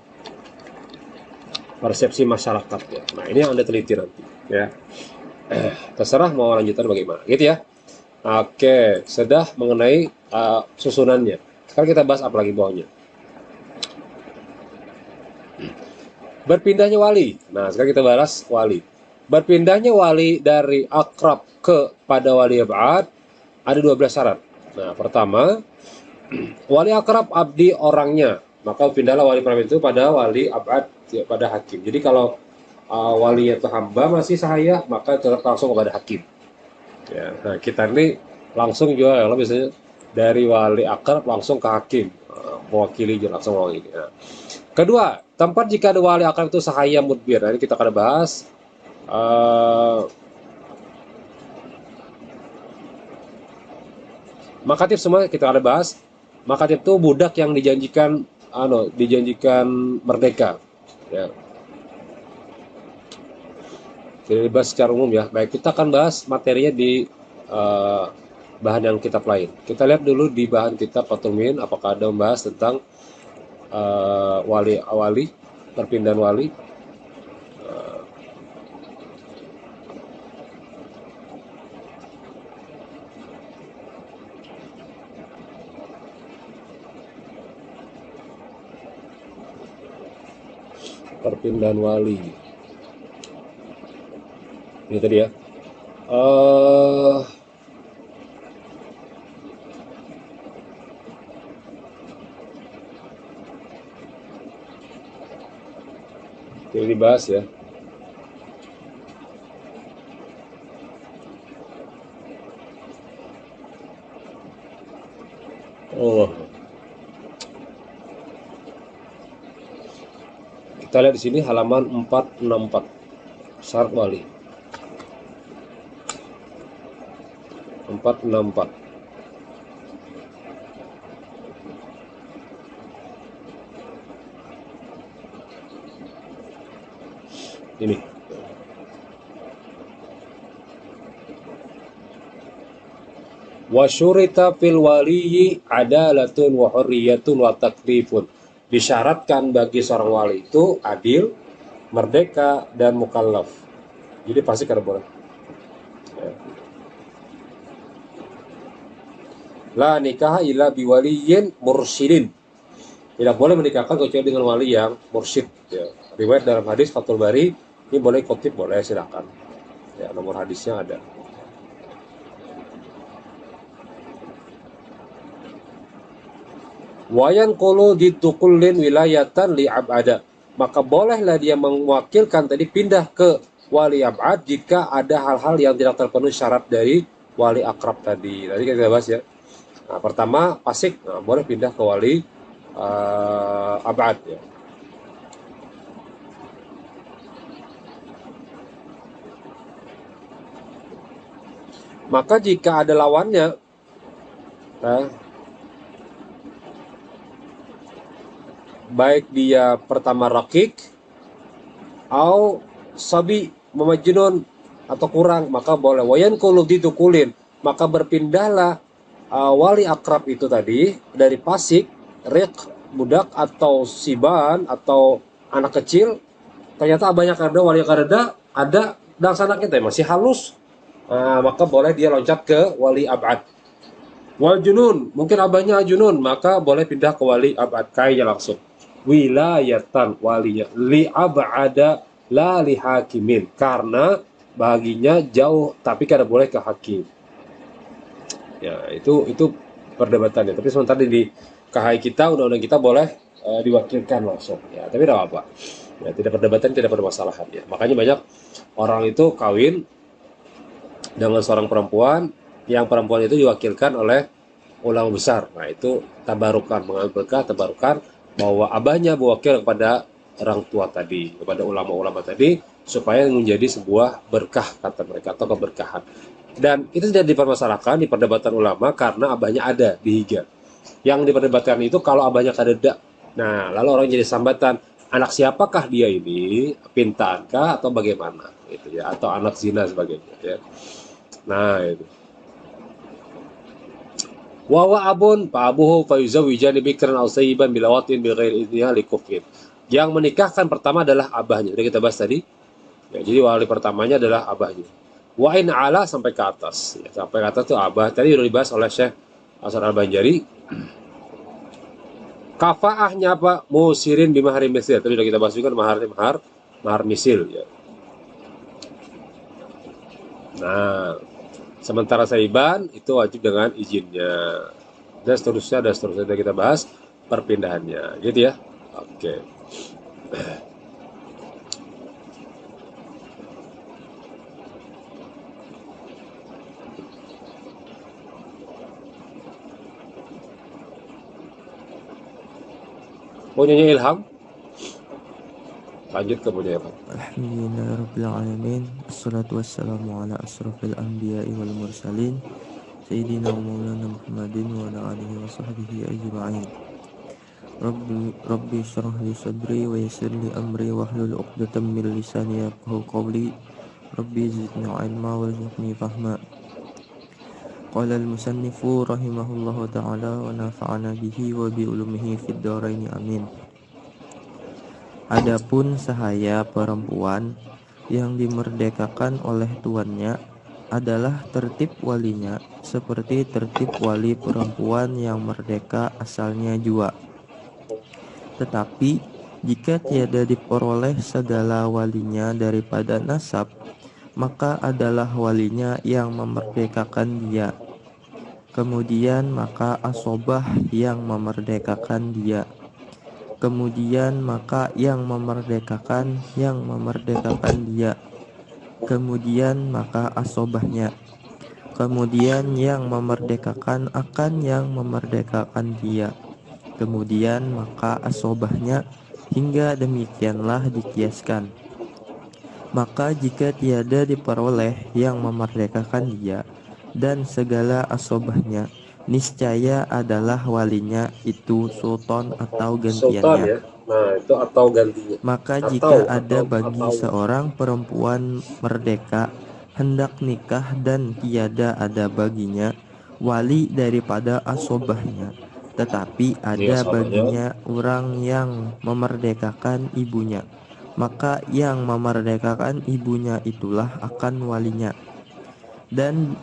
Persepsi masyarakat ya. Nah, ini yang Anda teliti nanti ya. Terserah mau lanjutan bagaimana gitu ya. Oke, sudah mengenai susunannya. Sekarang kita bahas apa lagi bawahnya. Berpindahnya wali. Nah, sekarang kita bahas wali. Berpindahnya wali dari akrab kepada wali abad ada 12 syarat. Nah, pertama, wali akrab abdi orangnya. Maka pindahlah wali pertama itu pada wali abad pada hakim. Jadi kalau wali itu hamba masih sahaya, maka tetap langsung kepada hakim. Ya, nah kita ini langsung juga kalau biasanya dari wali akrab langsung ke hakim, mewakili langsung mewakili. Nah, kedua, tempat jika ada wali akrab itu sahaya mudbir. Nah, ini kita akan bahas. Makatib semua kita akan bahas. Makatib itu budak yang dijanjikan merdeka. Ya. Jadi dibahas secara umum ya. Baik, kita akan bahas materinya di bahan yang kitab lain. Kita lihat dulu di bahan kitab Fathul Muin apakah ada membahas tentang wali, perpindahan wali. Perpindahan wali. Ini tadi ya. Ini dibahas ya. Oh. Kita lihat di sini halaman 464. Syarat wali. 464. Ini. Wa syurita fil waliyyi adalatun wa hurriyatun wa taklifun. Disyaratkan bagi seorang wali itu adil, merdeka, dan mukallaf. Jadi pasti kada boleh. Ya. La nikah illa biwaliyin mursyidin. Tidak boleh menikahkan kecuali dengan wali yang mursyid. Ya. Riwayat dalam hadis Fathul Bari, ini boleh kutip, boleh silakan. Ya, nomor hadisnya ada. Wayan kulu ditukulin wilayatan li abada. Maka bolehlah dia mewakilkan tadi pindah ke wali abad jika ada hal-hal yang tidak terpenuhi syarat dari wali akrab tadi. Tadi kita bahas ya. Nah, pertama fasik, nah, boleh pindah ke wali abad ya. Maka jika ada lawannya, baik dia pertama rakik atau sabi memajnun atau kurang, maka boleh. Wayan kulu ditukulin, maka berpindahlah wali akrab itu tadi dari fasik, rik, budak atau siban atau anak kecil. Ternyata banyak ada wali kareda ada dan sanaknya masih halus, maka boleh dia loncat ke wali abad. Wal junun, mungkin abahnya junun, maka boleh pindah ke wali abad kayaknya langsung. Wilayatan walinya li abada la li hakimin, karena baginya jauh tapi kada boleh ke hakim. Ya, itu perdebatannya. Tapi sementara di KHI kita, undang-undang kita boleh diwakilkan langsung. Ya, tapi tidak apa-apa. Ya, tidak perdebatan, tidak permasalahan ya. Makanya banyak orang itu kawin dengan seorang perempuan, yang perempuan itu diwakilkan oleh ulama besar. Nah, itu tabarukan, mengambil berkah tabarukan bahwa abahnya mewakil kepada orang tua tadi, kepada ulama-ulama tadi, supaya menjadi sebuah berkah kata mereka, atau keberkahan. Dan itu tidak dipermasalahkan di perdebatan ulama karena abahnya ada di hijab. Yang diperdebatkan itu kalau abahnya kadeda. Nah, lalu orang jadi sambatan, anak siapakah dia ini? Pintaankah atau bagaimana? Itu ya, atau anak zina sebagainya ya. Nah, itu. Wawa abun pa abuhu fa yuzawijani bikran aw sayyiban bilawatin bighairi idniha likufrin. Yang menikahkan pertama adalah abahnya. Jadi kita bahas tadi. Ya, jadi wali pertamanya adalah abahnya. Wa in ala sampai ke atas. Ya, sampai ke atas itu abah. Tadi sudah dibahas oleh Syekh Hasan Al-Banjari. Kafaahnya apa? Musirin bimahari misil. Tadi sudah kita bahas juga mahar misil ya. Nah, sementara saiban itu wajib dengan izinnya. Dan seterusnya kita bahas perpindahannya. Gitu ya. Oke. Punyanya Ilham? Lanjut ke punya Ilham. Alhamdulillahirrabbilalamin. Assalatu wassalamu ala asrafil anbiya'i wal mursalin Sayyidina wa maulana Muhammadin wa ala alihi wa sahbihi ajma'in. Rabbi syrah li sadri wa yassir li amri wahlul 'uqdatam min lisani yafqahu qawli. Rabbi zidni ilma warzuqni fahma. Qala al-musannifu rahimahullahu ta'ala wa nafa'ana bihi wa bi ulumihi fid dharain amin. Adapun sahaya perempuan yang dimerdekakan oleh tuannya adalah tertib walinya seperti tertib wali perempuan yang merdeka asalnya jua. Tetapi jika tiada diperoleh segala walinya daripada nasab, maka adalah walinya yang memerdekakan dia. Kemudian maka asobah yang memerdekakan dia. Kemudian maka yang memerdekakan dia. Kemudian maka asobahnya. Kemudian yang memerdekakan akan yang memerdekakan dia. Kemudian maka asobahnya, hingga demikianlah dikiaskan. Maka jika tiada diperoleh yang memerdekakan dia dan segala asobahnya, niscaya adalah walinya itu sultan atau gantiannya. Sultan ya. Nah, itu atau gantinya. Maka jika ada bagi seorang perempuan merdeka hendak nikah dan tiada ada baginya wali daripada asobahnya, tetapi ada baginya orang yang memerdekakan ibunya, maka yang memerdekakan ibunya itulah akan walinya. Dan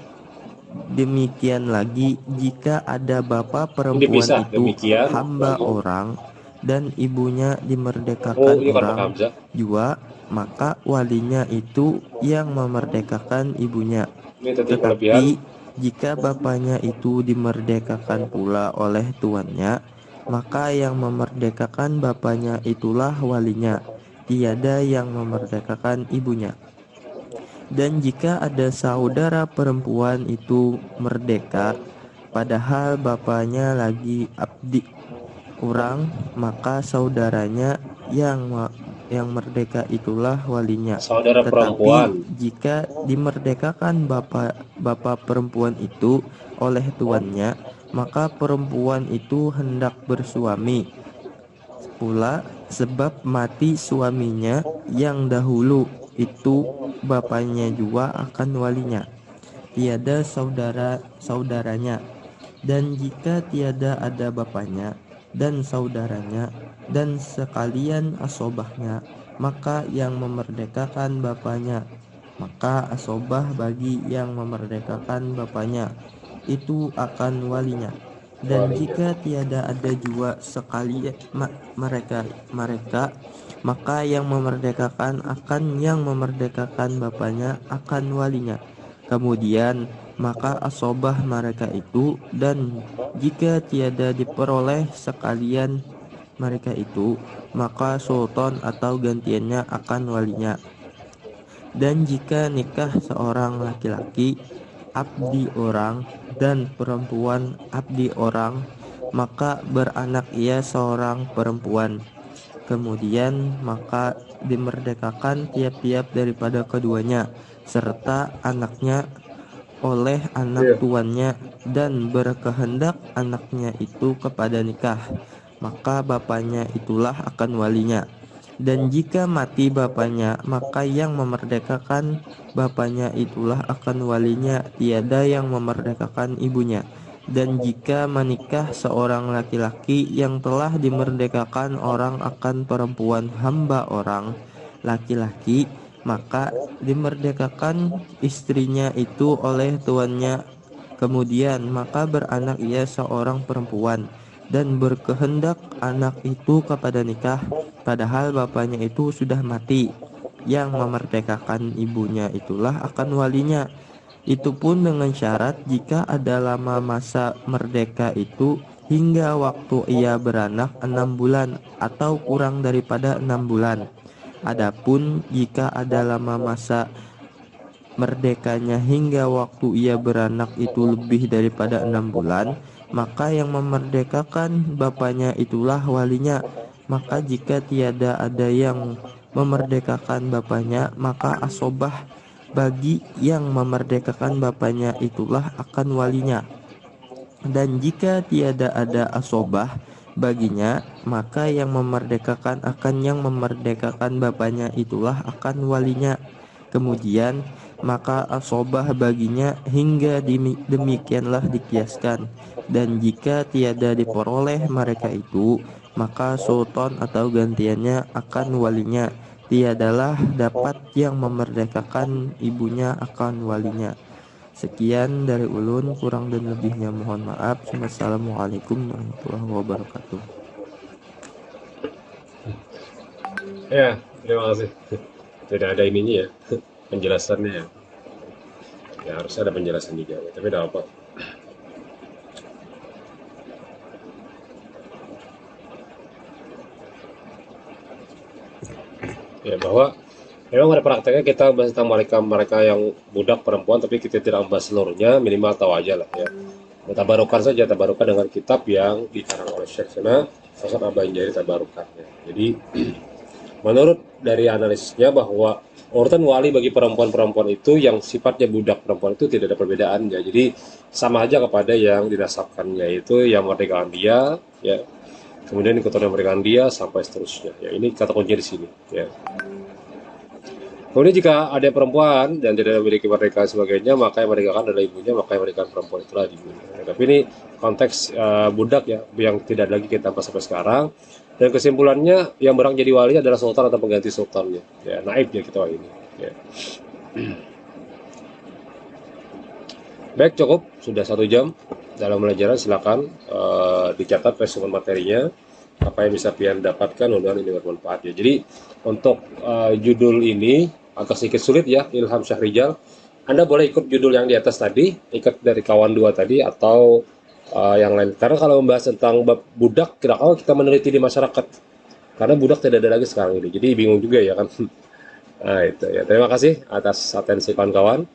demikian lagi jika ada bapa perempuan itu hamba orang dan ibunya dimerdekakan orang jua, maka walinya itu yang memerdekakan ibunya. Tetapi jika bapaknya itu dimerdekakan pula oleh tuannya, maka yang memerdekakan bapaknya itulah walinya, tiada yang memerdekakan ibunya. Dan jika ada saudara perempuan itu merdeka, padahal bapaknya lagi abdi orang, maka saudaranya yang merdeka itulah walinya. Saudara Tetapi perempuan. jika dimerdekakan bapak perempuan itu oleh tuannya, maka perempuan itu hendak bersuami pula, sebab mati suaminya yang dahulu itu bapaknya juga akan walinya, tiada saudaranya. Dan jika tiada ada bapaknya dan saudaranya dan sekalian asobahnya, maka yang memerdekakan bapaknya, maka asobah bagi yang memerdekakan bapaknya itu akan walinya. Dan jika tiada ada juga sekalian mereka, maka yang memerdekakan akan yang memerdekakan bapaknya akan walinya. Kemudian maka asobah mereka itu, dan jika tiada diperoleh sekalian mereka itu, maka sultan atau gantiannya akan walinya. Dan jika nikah seorang laki-laki abdi orang dan perempuan abdi orang, maka beranak ia seorang perempuan. Kemudian maka dimerdekakan tiap-tiap daripada keduanya serta anaknya oleh anak tuannya, dan berkehendak anaknya itu kepada nikah, maka bapaknya itulah akan walinya. Dan jika mati bapaknya, maka yang memerdekakan bapaknya itulah akan walinya, tiada yang memerdekakan ibunya. Dan jika menikah seorang laki-laki yang telah dimerdekakan orang akan perempuan hamba orang laki-laki, maka dimerdekakan istrinya itu oleh tuannya. Kemudian maka beranak ia seorang perempuan, dan berkehendak anak itu kepada nikah, padahal bapaknya itu sudah mati. Yang memerdekakan ibunya itulah akan walinya. Itu pun dengan syarat jika ada lama masa merdeka itu hingga waktu ia beranak 6 bulan atau kurang daripada 6 bulan. Adapun jika ada lama masa merdekanya hingga waktu ia beranak itu lebih daripada 6 bulan, maka yang memerdekakan bapaknya itulah walinya. Maka jika tiada ada yang memerdekakan bapaknya, maka asobah bagi yang memerdekakan bapaknya itulah akan walinya. Dan jika tiada ada asobah baginya, maka yang memerdekakan akan yang memerdekakan bapaknya itulah akan walinya. Kemudian maka asobah baginya hingga demikianlah dikiaskan. Dan jika tiada diperoleh mereka itu, maka sultan atau gantiannya akan walinya. Tiadalah dapat yang memerdekakan ibunya akan walinya. Sekian dari ulun, kurang dan lebihnya mohon maaf. Wassalamualaikum warahmatullahi wabarakatuh. Ya, terima kasih. Tidak ada ininya ya, penjelasannya ya. Ya harusnya ada penjelasan juga, ya. Tapi tidak apa. Ya bahwa memang ada prakteknya kita bahas tentang mereka yang budak perempuan, tapi kita tidak membahas seluruhnya, minimal tahu aja lah ya. Tabarukan saja, tabarukan dengan kitab yang dikarang oleh Syekh Sana Hasan Abain Jari tabarukan ya. Jadi menurut dari analisisnya bahwa urutan wali bagi perempuan-perempuan itu yang sifatnya budak perempuan itu tidak ada perbedaan ya. Jadi sama aja kepada yang dinasabkannya itu yang memerdekakan dia ya. Kemudian keturunan memerdekakan dia sampai seterusnya. Ya, ini kata kunci di sini ya. Kemudian jika ada perempuan dan tidak memiliki merdeka sebagainya, maka yang merdekakan adalah ibunya, maka yang merdekakan perempuan itulah ibunya. Ya, tapi ini konteks budak ya, yang tidak lagi kita bahas sampai sekarang. Dan kesimpulannya yang berhak jadi wali adalah sultan atau pengganti sultannya. Ya, naib ya kita ini. Ya. Baik, cukup sudah 1 jam dalam pelajaran. Silakan dicatat resumen materinya, apa yang bisa pian dapatkan, mudah-mudahan ini bermanfaat ya. Jadi untuk judul ini agak sedikit sulit ya, Ilham Syahrijal. Anda boleh ikut judul yang di atas tadi, ikut dari kawan 2 tadi, atau yang lain. Karena kalau membahas tentang budak, kira-kira kita meneliti di masyarakat. Karena budak tidak ada lagi sekarang ini, jadi bingung juga ya kan. Nah itu ya. Terima kasih atas atensi kawan-kawan.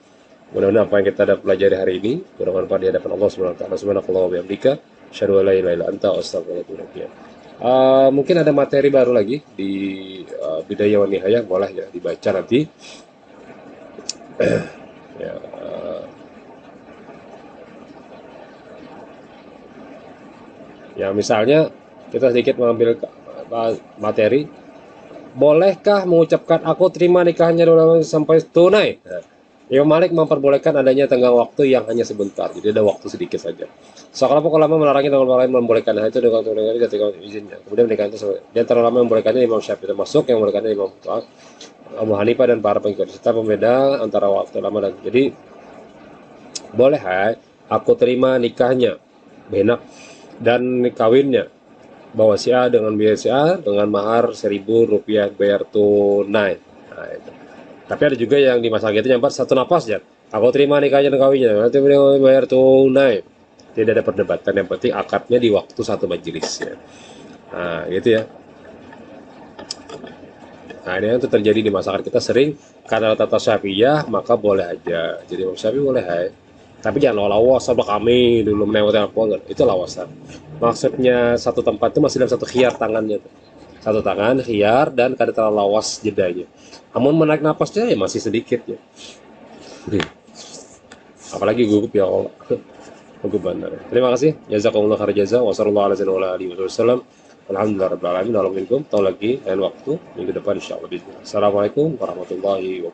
Mudah-mudahan apa yang kita dapat pelajari hari ini bermanfaat di hadapan Allah Subhanahu wa taala. Subhanallahi wa bihamdika, asyhadu an la ilaha illa anta, astaghfiruka wa atubu ilaik. Mungkin ada materi baru lagi di Bidayah wa Nihayah, boleh ya dibaca nanti. Ya, ya misalnya kita sedikit mengambil materi. Bolehkah mengucapkan aku terima nikahnya dulu sampai tunai? Nah, Imam Malik memperbolehkan adanya tenggang waktu yang hanya sebentar, jadi ada waktu sedikit saja. Sekelompok ulama melarangnya dengan lain membolehkan hal itu dengan ketika izinnya. Kemudian menikah itu di antara ulama membolehkannya Imam Syafi'i termasuk yang membolehkannya Imam Abu Hanifah dan para pengikut. Serta pembeda antara waktu lama dan jadi boleh aku terima nikahnya benak dan kawinnya bahwa si A dengan biaya si A dengan mahar Rp1.000 bayar tunai. Nah, itu. Tapi ada juga yang di masalah gitu nyamper satu nafas ya. Aku terima nikahnya dan kawinnya, nanti bayar tunai. Tidak ada perdebatan, yang penting akadnya di waktu satu majelis ya. Nah, gitu ya. Nah, ini yang terjadi di masyarakat kita sering karena tata syafi'iyah maka boleh aja. Jadi Imam Syafi'i boleh hai. Tapi jangan lawas sama kami dulu menewati aku enggak. Itu lawasan. Maksudnya satu tempat itu masih dalam satu khiyar tangannya tuh. Satu tangan khiyar dan kada terlalu lawas jedanya. Namun menarik napasnya ya masih sedikit ya. Apalagi gugup ya Allah. Gugup benar. Terima kasih. Jazakumullah khair jaza. Wassalamualaikum. Alhamdulillah rabbil alamin. Tahu lagi lain waktu minggu depan insyaallah. Assalamualaikum warahmatullahi wabarakatuh.